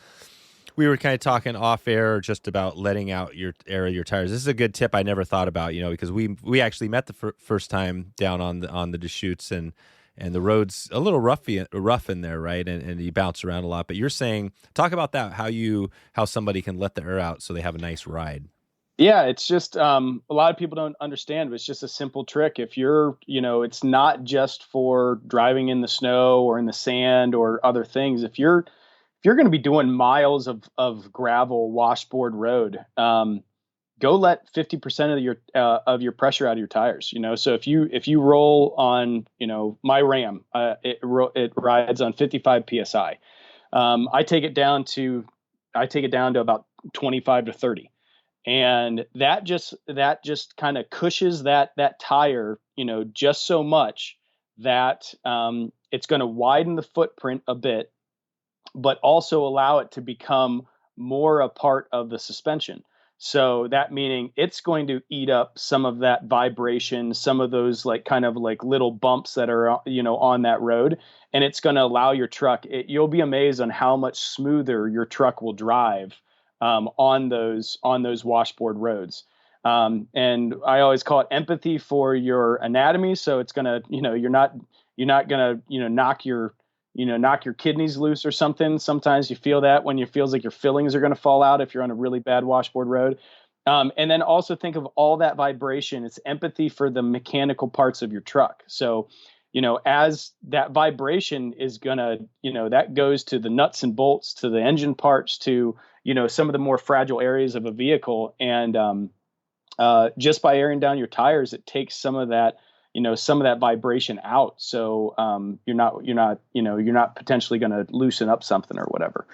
we were kind of talking off air just about letting out your air of your tires. This is a good tip I never thought about, because we actually met the first time down on the Deschutes, and the road's a little rough in there, right? And you bounce around a lot. But you're saying, talk about that, how somebody can let the air out so they have a nice ride. Yeah, it's just a lot of people don't understand, but it's just a simple trick. If you're, it's not just for driving in the snow or in the sand or other things. If you're going to be doing miles of gravel washboard road, go let 50% of your pressure out of your tires. So if you roll on, my Ram, it rides on 55 psi. I take it down to about 25 to 30. And that just kind of cushions that tire, just so much that it's going to widen the footprint a bit, but also allow it to become more a part of the suspension. So that meaning it's going to eat up some of that vibration, some of those like kind of like little bumps that are, on that road. And it's going to allow your truck, you'll be amazed on how much smoother your truck will drive on those washboard roads. And I always call it empathy for your anatomy. So it's going to, you're not going to, knock your kidneys loose or something. Sometimes you feel that when it feels like your fillings are going to fall out if you're on a really bad washboard road. And then also think of all that vibration. It's empathy for the mechanical parts of your truck. So, as that vibration is going to, that goes to the nuts and bolts, to the engine parts, to, some of the more fragile areas of a vehicle. And just by airing down your tires, it takes some of that vibration out. So you're not potentially going to loosen up something or whatever.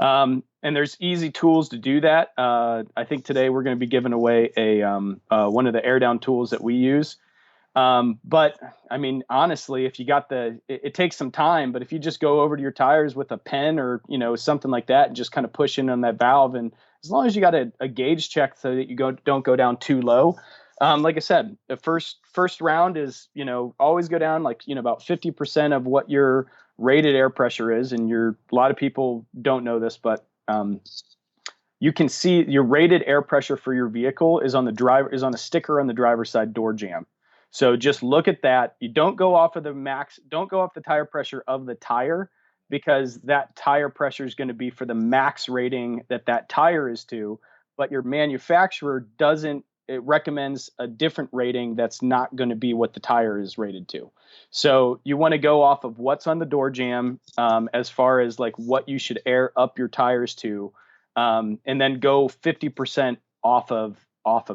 And there's easy tools to do that. I think today we're going to be giving away one of the air down tools that we use. But I mean, honestly, if you got it takes some time, but if you just go over to your tires with a pen or, something like that and just kind of push in on that valve, and as long as you got a gauge check so that you don't go down too low. Like I said, the first round is, always go down like, about 50% of what your rated air pressure is. And a lot of people don't know this, but, you can see your rated air pressure for your vehicle is on a sticker on the driver's side door jamb. So just look at that. You don't go off of don't go off the tire pressure of the tire, because that tire pressure is going to be for the max rating that tire is to, but your manufacturer it recommends a different rating that's not going to be what the tire is rated to. So you want to go off of what's on the door jamb, as far as like what you should air up your tires to, and then go 50% off of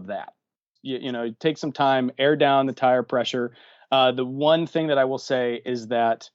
that. Take some time, air down the tire pressure. The one thing that I will say is that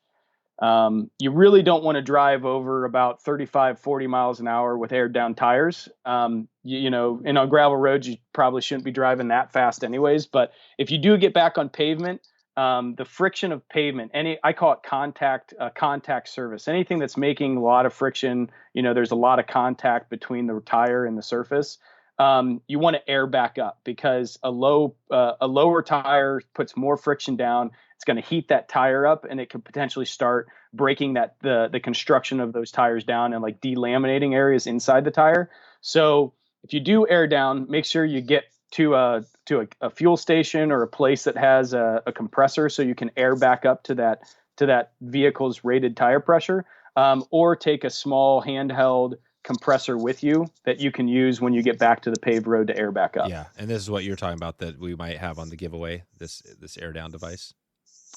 you really don't want to drive over about 35, 40 miles an hour with aired down tires. And on gravel roads, you probably shouldn't be driving that fast anyways. But if you do get back on pavement, the friction of pavement, I call it contact surface. Anything that's making a lot of friction, there's a lot of contact between the tire and the surface. You want to air back up, because a lower tire puts more friction down. It's going to heat that tire up, and it could potentially start breaking the construction of those tires down and like delaminating areas inside the tire. So if you do air down, make sure you get to a fuel station or a place that has a compressor, so you can air back up to that vehicle's rated tire pressure, or take a small handheld compressor with you that you can use when you get back to the paved road to air back up. Yeah, and this is what you're talking about that we might have on the giveaway, this air down device.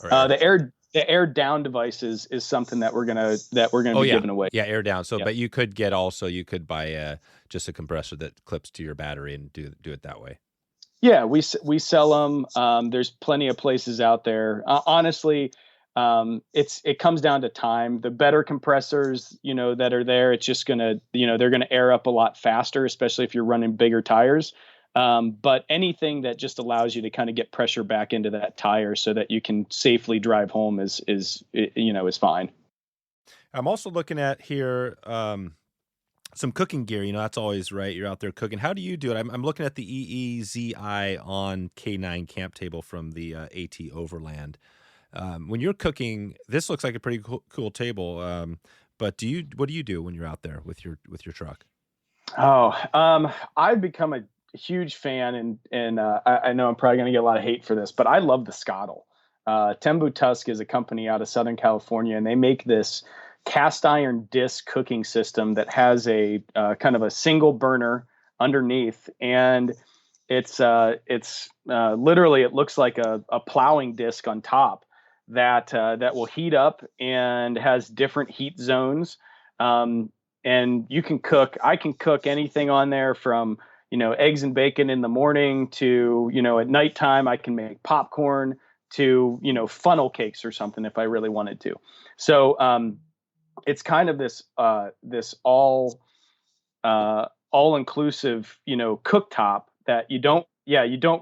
The the air down devices is something that we're gonna be giving away. Yeah, air down. So, Yeah. but you could buy just a compressor that clips to your battery and do it that way. Yeah, we sell them. There's plenty of places out there. Honestly, it comes down to time. The better compressors, that are there, it's just gonna, they're gonna air up a lot faster, especially if you're running bigger tires. But anything that just allows you to kind of get pressure back into that tire so that you can safely drive home is fine. I'm also looking at here some cooking gear. That's always right. You're out there cooking. How do you do it? I'm looking at the EEZI on K9 camp table from the AT Overland. When you're cooking, this looks like a pretty cool table. But what do you do when you're out there with your truck? Oh, I've become a huge fan, and I know I'm probably going to get a lot of hate for this, but I love the Scottle. Tembu Tusk is a company out of Southern California, and they make this cast iron disc cooking system that has a kind of a single burner underneath, and it's literally, it looks like a plowing disc on top that will heat up and has different heat zones. And I can cook anything on there from, eggs and bacon in the morning to, at nighttime, I can make popcorn to, funnel cakes or something if I really wanted to. So, it's kind of this all inclusive, cooktop that you don't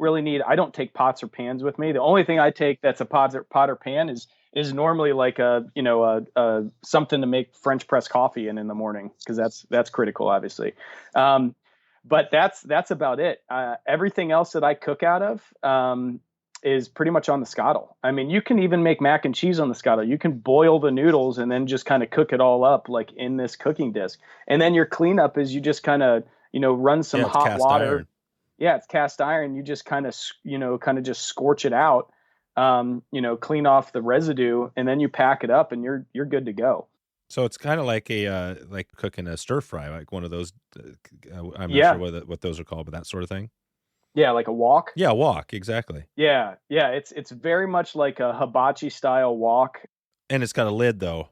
really need. I don't take pots or pans with me. The only thing I take that's a pot or pan is normally like a something to make French press coffee in the morning, because that's critical, obviously. But that's about it. Everything else that I cook out of is pretty much on the Scottle. I mean, you can even make mac and cheese on the Scottle. You can boil the noodles and then just kind of cook it all up like in this cooking disc. And then your cleanup is you just kind of, run some hot water. Iron. Yeah, it's cast iron. You just kind of just scorch it out, clean off the residue, and then you pack it up and you're good to go. So it's kind of like like cooking a stir fry, like one of those. I'm not sure what those are called, but that sort of thing. Yeah, like a wok. Yeah, wok, exactly. Yeah. It's very much like a hibachi style wok. And it's got a lid though.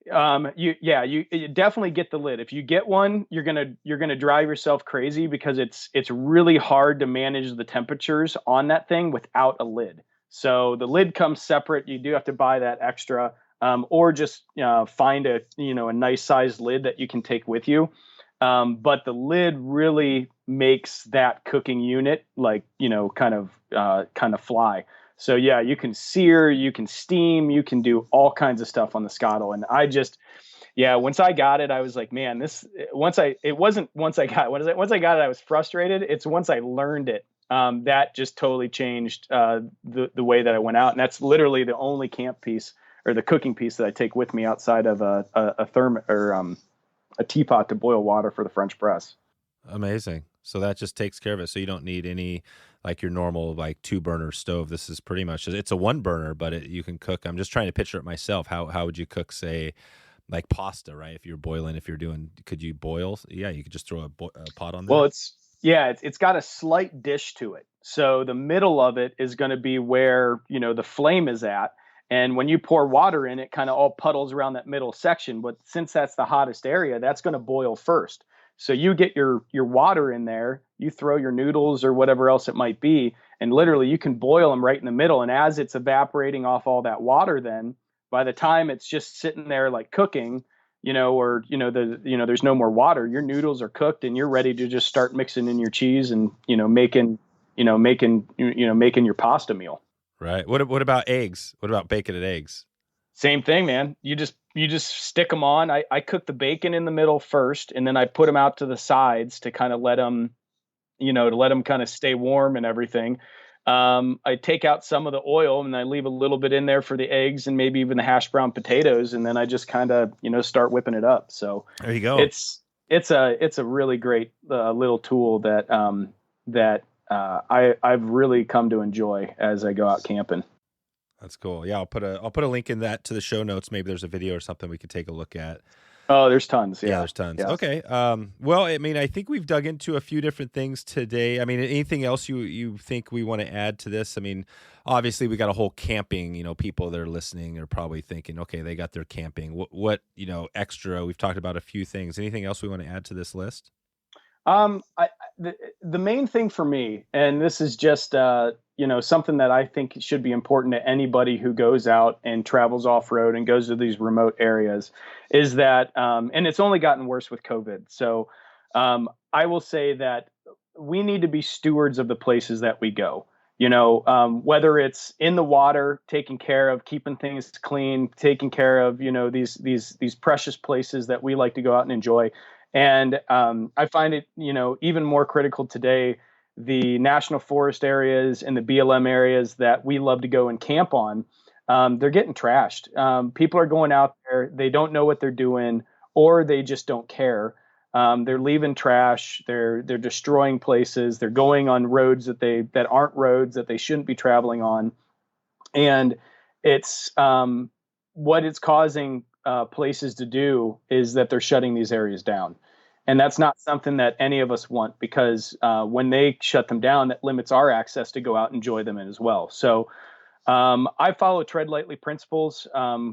You definitely get the lid. If you get one, you're gonna drive yourself crazy, because it's really hard to manage the temperatures on that thing without a lid. So the lid comes separate. You do have to buy that extra, or just find a nice sized lid that you can take with you. But the lid really makes that cooking unit kind of fly. So yeah, you can sear, you can steam, you can do all kinds of stuff on the Scottle. And once I got it, I was like, man, once I got it, I was frustrated. It's once I learned it, that just totally changed the way that I went out. And that's literally the only camp piece or the cooking piece that I take with me outside of a thermos or a teapot to boil water for the French press. Amazing. So that just takes care of it. So you don't need any like your normal like 2-burner stove. This is pretty much, it's a 1-burner, but you can cook. I'm just trying to picture it myself. How would you cook, say, like pasta, right? If you're boiling, could you boil? Yeah, you could just throw a pot on there. Well, it's got a slight dish to it. So the middle of it is going to be where, the flame is at. And when you pour water in, it kind of all puddles around that middle section. But since that's the hottest area, that's going to boil first. So you get your water in there, you throw your noodles or whatever else it might be, and literally you can boil them right in the middle. And as it's evaporating off all that water, then by the time it's just sitting there like cooking, there's no more water, your noodles are cooked and you're ready to just start mixing in your cheese and, making your pasta meal. Right. What about eggs? What about bacon and eggs? Same thing, man. You just stick them on. I cook the bacon in the middle first, and then I put them out to the sides to kind of let them kind of stay warm and everything. I take out some of the oil and I leave a little bit in there for the eggs and maybe even the hash brown potatoes, and then I just kind of start whipping it up. So there you go. It's a really great little tool that I've really come to enjoy as I go out camping. That's cool. Yeah, I'll put a link in that to the show notes. Maybe there's a video or something we could take a look at. Oh, there's tons. Yeah, Yeah. there's tons. Yeah. Okay. Well, I mean, I think we've dug into a few different things today. I mean, anything else you think we want to add to this? I mean, obviously we got a whole camping, people that are listening are probably thinking, okay, they got their camping. What, extra? We've talked about a few things. Anything else we want to add to this list? The main thing for me, and this is just something that I think should be important to anybody who goes out and travels off road and goes to these remote areas, is that, and it's only gotten worse with COVID. So I will say that we need to be stewards of the places that we go. Whether it's in the water, taking care of keeping things clean, taking care of these precious places that we like to go out and enjoy. And I find it, even more critical today, the national forest areas and the BLM areas that we love to go and camp on, they're getting trashed. People are going out there, they don't know what they're doing, or they just don't care. They're leaving trash. They're destroying places. They're going on roads that aren't roads that they shouldn't be traveling on, and it's what it's causing places to do is that they're shutting these areas down. And that's not something that any of us want, because when they shut them down, that limits our access to go out and enjoy them as well. So I follow Tread Lightly principles.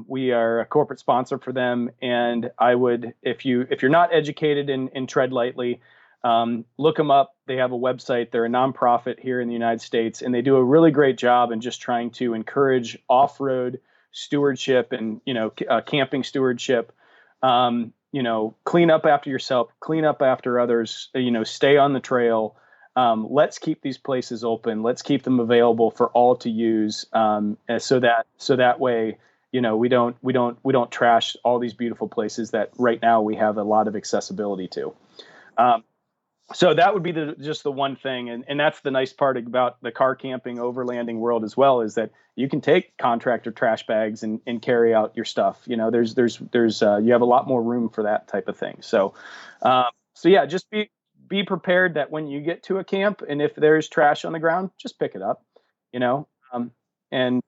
We are a corporate sponsor for them. And I would, if you're not educated in Tread Lightly, look them up. They have a website. They're a nonprofit here in the United States, and they do a really great job in just trying to encourage off-road stewardship and camping stewardship. Clean up after yourself, clean up after others, stay on the trail. Let's keep these places open. Let's keep them available for all to use. So that way, we don't trash all these beautiful places that right now we have a lot of accessibility to. So that would be just the one thing. And that's the nice part about the car camping overlanding world as well, is that you can take contractor trash bags and carry out your stuff. There's you have a lot more room for that type of thing. So yeah, just be prepared that when you get to a camp, and if there's trash on the ground, just pick it up, and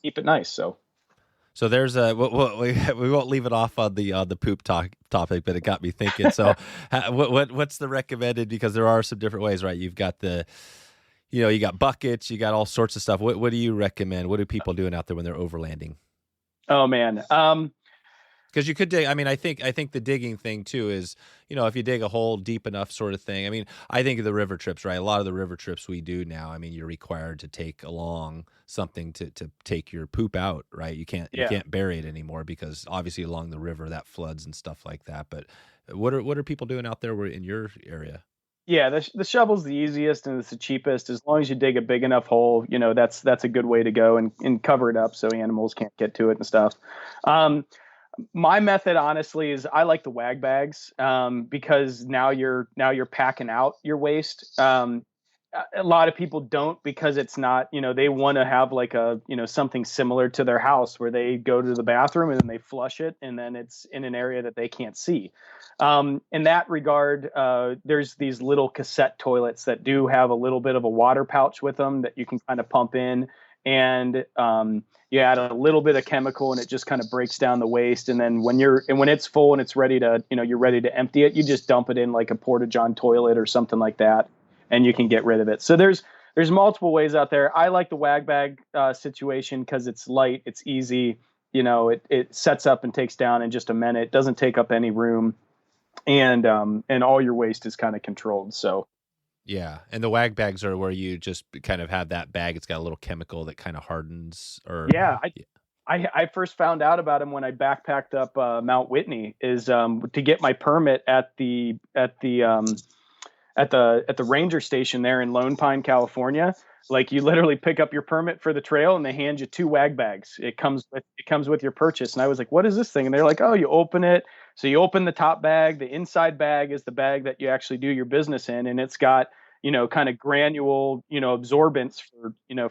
keep it nice. So there's we won't leave it off on the poop topic, but it got me thinking. So what's the recommended? Because there are some different ways, right? You've got you got buckets, you got all sorts of stuff. What do you recommend? What are people doing out there when they're overlanding? Oh man. Because you could dig. I mean, I think the digging thing too is, if you dig a hole deep enough, sort of thing. I mean, I think of the river trips, right? A lot of the river trips we do now, I mean, you're required to take along something to take your poop out, right? You can't bury it anymore, because obviously along the river that floods and stuff like that. But what are people doing out there in your area? Yeah, the shovel's the easiest and it's the cheapest. As long as you dig a big enough hole, that's a good way to go, and cover it up so animals can't get to it and stuff. My method, honestly, is I like the wag bags, because now you're packing out your waste. A lot of people don't, because it's not, they want to have like something similar to their house where they go to the bathroom and then they flush it, and then it's in an area that they can't see. In that regard, there's these little cassette toilets that do have a little bit of a water pouch with them that you can kind of pump in, and you add a little bit of chemical and it just kind of breaks down the waste. And then when it's full and it's ready to, you're ready to empty it, you just dump it in like a Porta-John toilet or something like that, and you can get rid of it. So there's multiple ways out there. I like the wag bag situation because it's light, it's easy, it sets up and takes down in just a minute, doesn't take up any room, and all your waste is kind of controlled. So yeah, and the wag bags are where you just kind of have that bag. It's got a little chemical that kind of hardens. Or I first found out about them when I backpacked up Mount Whitney, is to get my permit at the ranger station there in Lone Pine, California. Like, you literally pick up your permit for the trail and they hand you 2 wag bags. It comes with your purchase. And I was like, what is this thing? And they're like, oh, you open it. So you open the top bag, the inside bag is the bag that you actually do your business in. And it's got, kind of granule, absorbents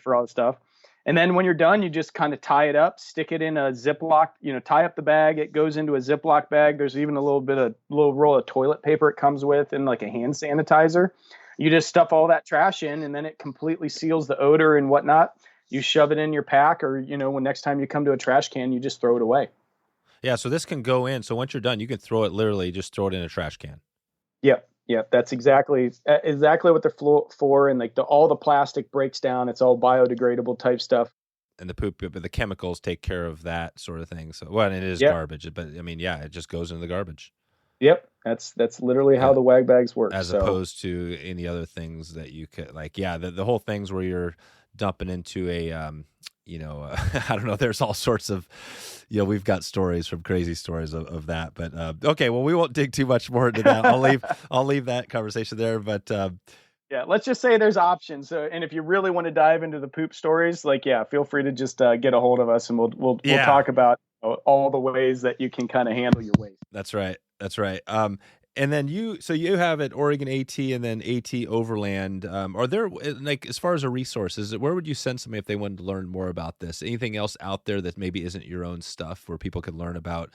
for all the stuff. And then when you're done, you just kind of tie it up, stick it in a Ziploc, tie up the bag. It goes into a Ziploc bag. There's even a little roll of toilet paper it comes with, and like a hand sanitizer. You just stuff all that trash in, and then it completely seals the odor and whatnot. You shove it in your pack, or, when next time you come to a trash can, you just throw it away. Yeah, so this can go in. So once you're done, you can throw it just throw it in a trash can. Yep. Yep. That's exactly what they're for. And like all the plastic breaks down. It's all biodegradable type stuff. And the poop, but the chemicals take care of that sort of thing. So, well, and it is Yep. garbage, but I mean, yeah, it just goes into the garbage. Yep. That's literally how the wag bags work. As opposed to any other things that you could like, yeah, the whole things where you're dumping into a, I don't know, there's all sorts of, we've got crazy stories of that, but, okay, well, we won't dig too much more into that. I'll leave that conversation there, but, yeah, let's just say there's options. So, and if you really want to dive into the poop stories, like, yeah, feel free to just get a hold of us, and we'll talk about all the ways that you can kind of handle your waste. That's right. And then you have at Oregon AT and then AT Overland. Are there, like, as far as a resource, where would you send somebody if they wanted to learn more about this? Anything else out there that maybe isn't your own stuff where people could learn about,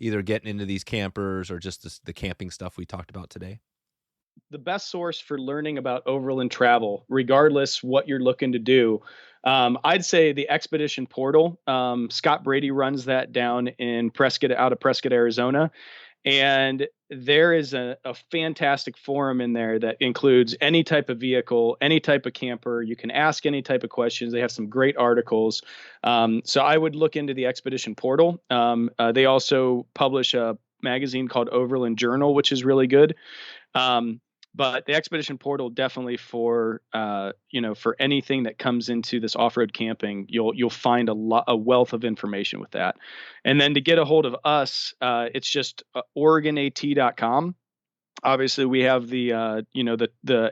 either getting into these campers or just the camping stuff we talked about today? The best source for learning about overland travel, regardless what you're looking to do, I'd say the Expedition Portal. Scott Brady runs that down in out of Prescott, Arizona. And there is a fantastic forum in there that includes any type of vehicle, any type of camper. You can ask any type of questions. They have some great articles. So I would look into the Expedition Portal. They also publish a magazine called Overland Journal, which is really good. But the Expedition Portal definitely for anything that comes into this off-road camping, you'll find a wealth of information with that. And then to get a hold of us, it's just OregonAT.com. Obviously, we have the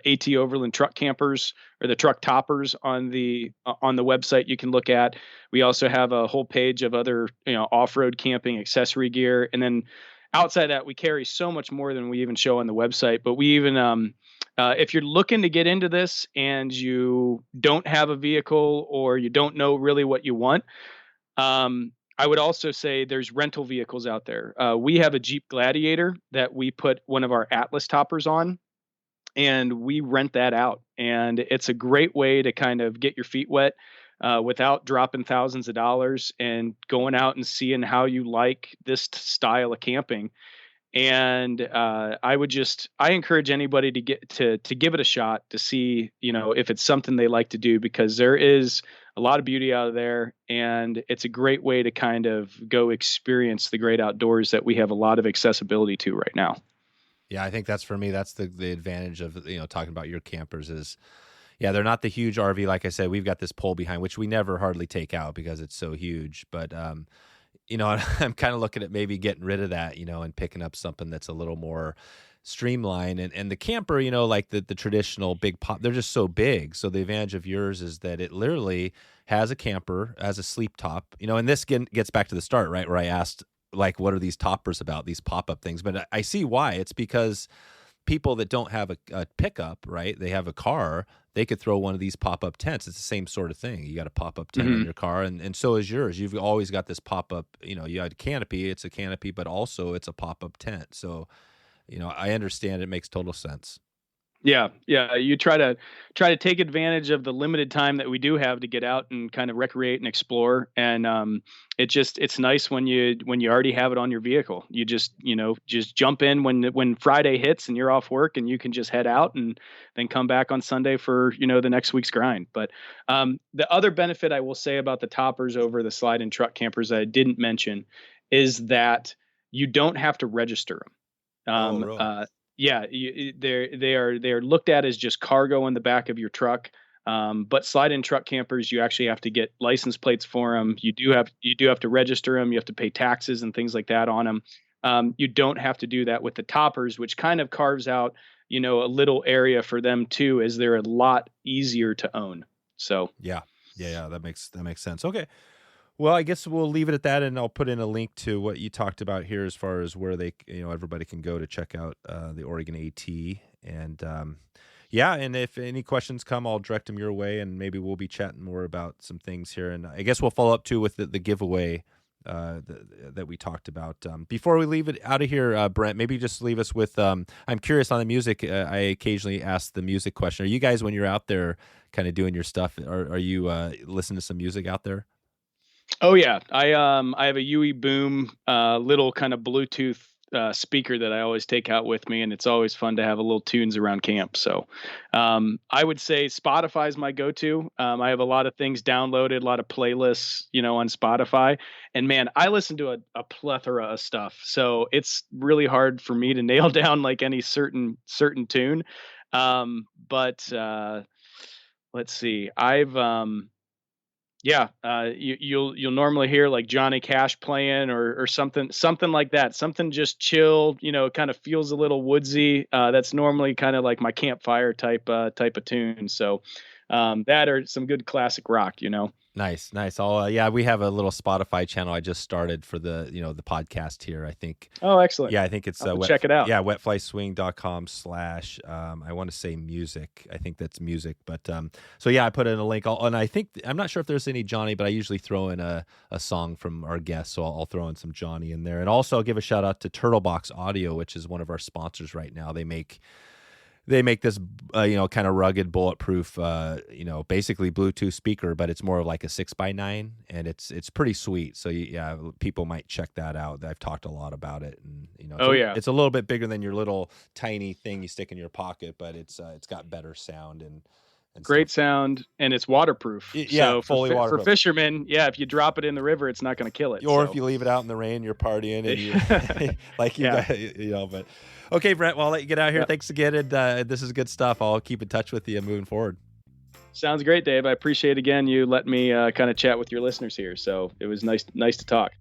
AT Overland truck campers or the truck toppers on the website you can look at. We also have a whole page of other off-road camping accessory gear, and then outside that, we carry so much more than we even show on the website. But we even, if you're looking to get into this and you don't have a vehicle or you don't know really what you want, I would also say there's rental vehicles out there. We have a Jeep Gladiator that we put one of our Atlas toppers on, and we rent that out. And it's a great way to kind of get your feet wet without dropping thousands of dollars and going out and seeing how you like this style of camping. And I encourage anybody to give it a shot to see, if it's something they like to do, because there is a lot of beauty out there, and it's a great way to kind of go experience the great outdoors that we have a lot of accessibility to right now. Yeah, I think that's the advantage of, talking about your campers is, yeah, they're not the huge RV. Like I said, we've got this pole behind, which we never hardly take out because it's so huge. But, I'm kind of looking at maybe getting rid of that, and picking up something that's a little more streamlined. And the camper, like the traditional big pop, they're just so big. So the advantage of yours is that it literally has a camper, has a sleep top, and this gets back to the start, right, where I asked, like, what are these toppers about, these pop-up things? But I see why. It's because people that don't have a pickup, right, they have a car, they could throw one of these pop-up tents. It's the same sort of thing. You got a pop-up tent in your car, and so is yours. You've always got this pop-up, you had a canopy, it's a canopy, but also it's a pop-up tent. So, I understand, it makes total sense. Yeah. You try to take advantage of the limited time that we do have to get out and kind of recreate and explore. And it's nice when you already have it on your vehicle. You just jump in when Friday hits and you're off work, and you can just head out and then come back on Sunday for the next week's grind. But the other benefit I will say about the toppers over the slide-in truck campers that I didn't mention is that you don't have to register them. Really? Yeah, they are looked at as just cargo in the back of your truck. But slide-in truck campers, you actually have to get license plates for them. You do have to register them. You have to pay taxes and things like that on them. You don't have to do that with the toppers, which kind of carves out a little area for them too, as they're a lot easier to own. So yeah, that makes sense. Okay. Well, I guess we'll leave it at that, and I'll put in a link to what you talked about here as far as where they, everybody can go to check out the Oregon AT. And and if any questions come, I'll direct them your way, and maybe we'll be chatting more about some things here. And I guess we'll follow up too with the giveaway that we talked about. Before we leave it out of here, Brent, maybe just leave us with, I'm curious on the music. I occasionally ask the music question. Are you guys, when you're out there kind of doing your stuff, are you listening to some music out there? Oh yeah, I have a UE Boom little kind of Bluetooth speaker that I always take out with me, and it's always fun to have a little tunes around camp. So I would say Spotify is my go-to. I have a lot of things downloaded, a lot of playlists, on Spotify, and man, I listen to a plethora of stuff. So it's really hard for me to nail down like any certain tune. But let's see, you'll normally hear like Johnny Cash playing or something like that. Something just chilled, kind of feels a little woodsy. That's normally kind of like my campfire type of tune. So that or some good classic rock. Nice. Yeah, we have a little Spotify channel I just started for the the podcast here. I think. Oh, excellent. Yeah, I think it's check it out. Yeah, wetflyswing.com/ I want to say music. I think that's music, but so yeah, I put in a link. And I think I'm not sure if there's any Johnny, but I usually throw in a song from our guests, so I'll throw in some Johnny in there. And also I'll give a shout out to Turtlebox Audio, which is one of our sponsors right now. They make this, kind of rugged, bulletproof, basically Bluetooth speaker, but it's more of like a 6x9, and it's pretty sweet. So yeah, people might check that out. I've talked a lot about it, and it's a little bit bigger than your little tiny thing you stick in your pocket, but it's got better sound and great sound, and it's waterproof. Yeah, so fully waterproof. For fishermen, yeah, if you drop it in the river, it's not going to kill it. Or if you leave it out in the rain, you're partying, and you but. Okay, Brent, well, I'll let you get out here. Yep. Thanks again, and this is good stuff. I'll keep in touch with you moving forward. Sounds great, Dave. I appreciate, again, you letting me kind of chat with your listeners here. So it was nice to talk.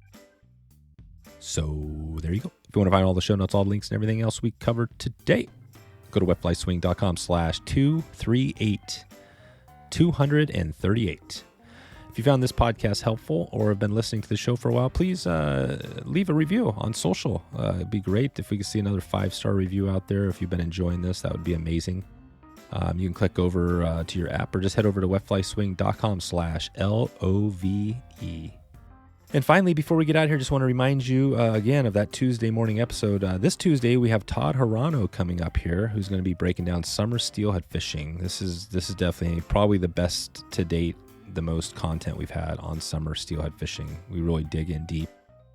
So there you go. If you want to find all the show notes, all the links, and everything else we covered today, go to wetflyswing.com/238. If you found this podcast helpful or have been listening to the show for a while, please leave a review on social. It'd be great if we could see another 5-star review out there. If you've been enjoying this, that would be amazing. You can click over to your app or just head over to wetflyswing.com/LOVE. And finally, before we get out here, just want to remind you again of that Tuesday morning episode. This Tuesday, we have Todd Hirano coming up here, who's going to be breaking down summer steelhead fishing. This is definitely probably the best to date, the most content we've had on summer steelhead fishing. We really dig in deep,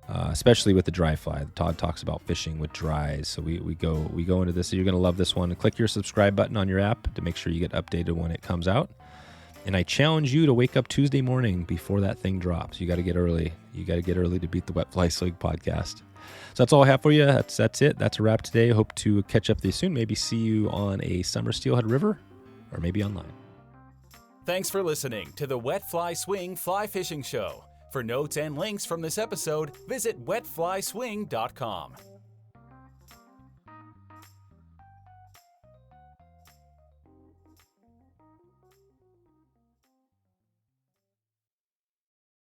especially with the dry fly. Todd talks about fishing with dries, so we go into this. So you're going to love this one. Click your subscribe button on your app to make sure you get updated when it comes out. And I challenge you to wake up Tuesday morning before that thing drops. You got to get early. You got to get early to beat the Wet Fly Swing podcast. So that's all I have for you. That's it. That's a wrap today. Hope to catch up with you soon. Maybe see you on a summer steelhead river, or maybe online. Thanks for listening to the Wet Fly Swing Fly Fishing Show. For notes and links from this episode, visit wetflyswing.com.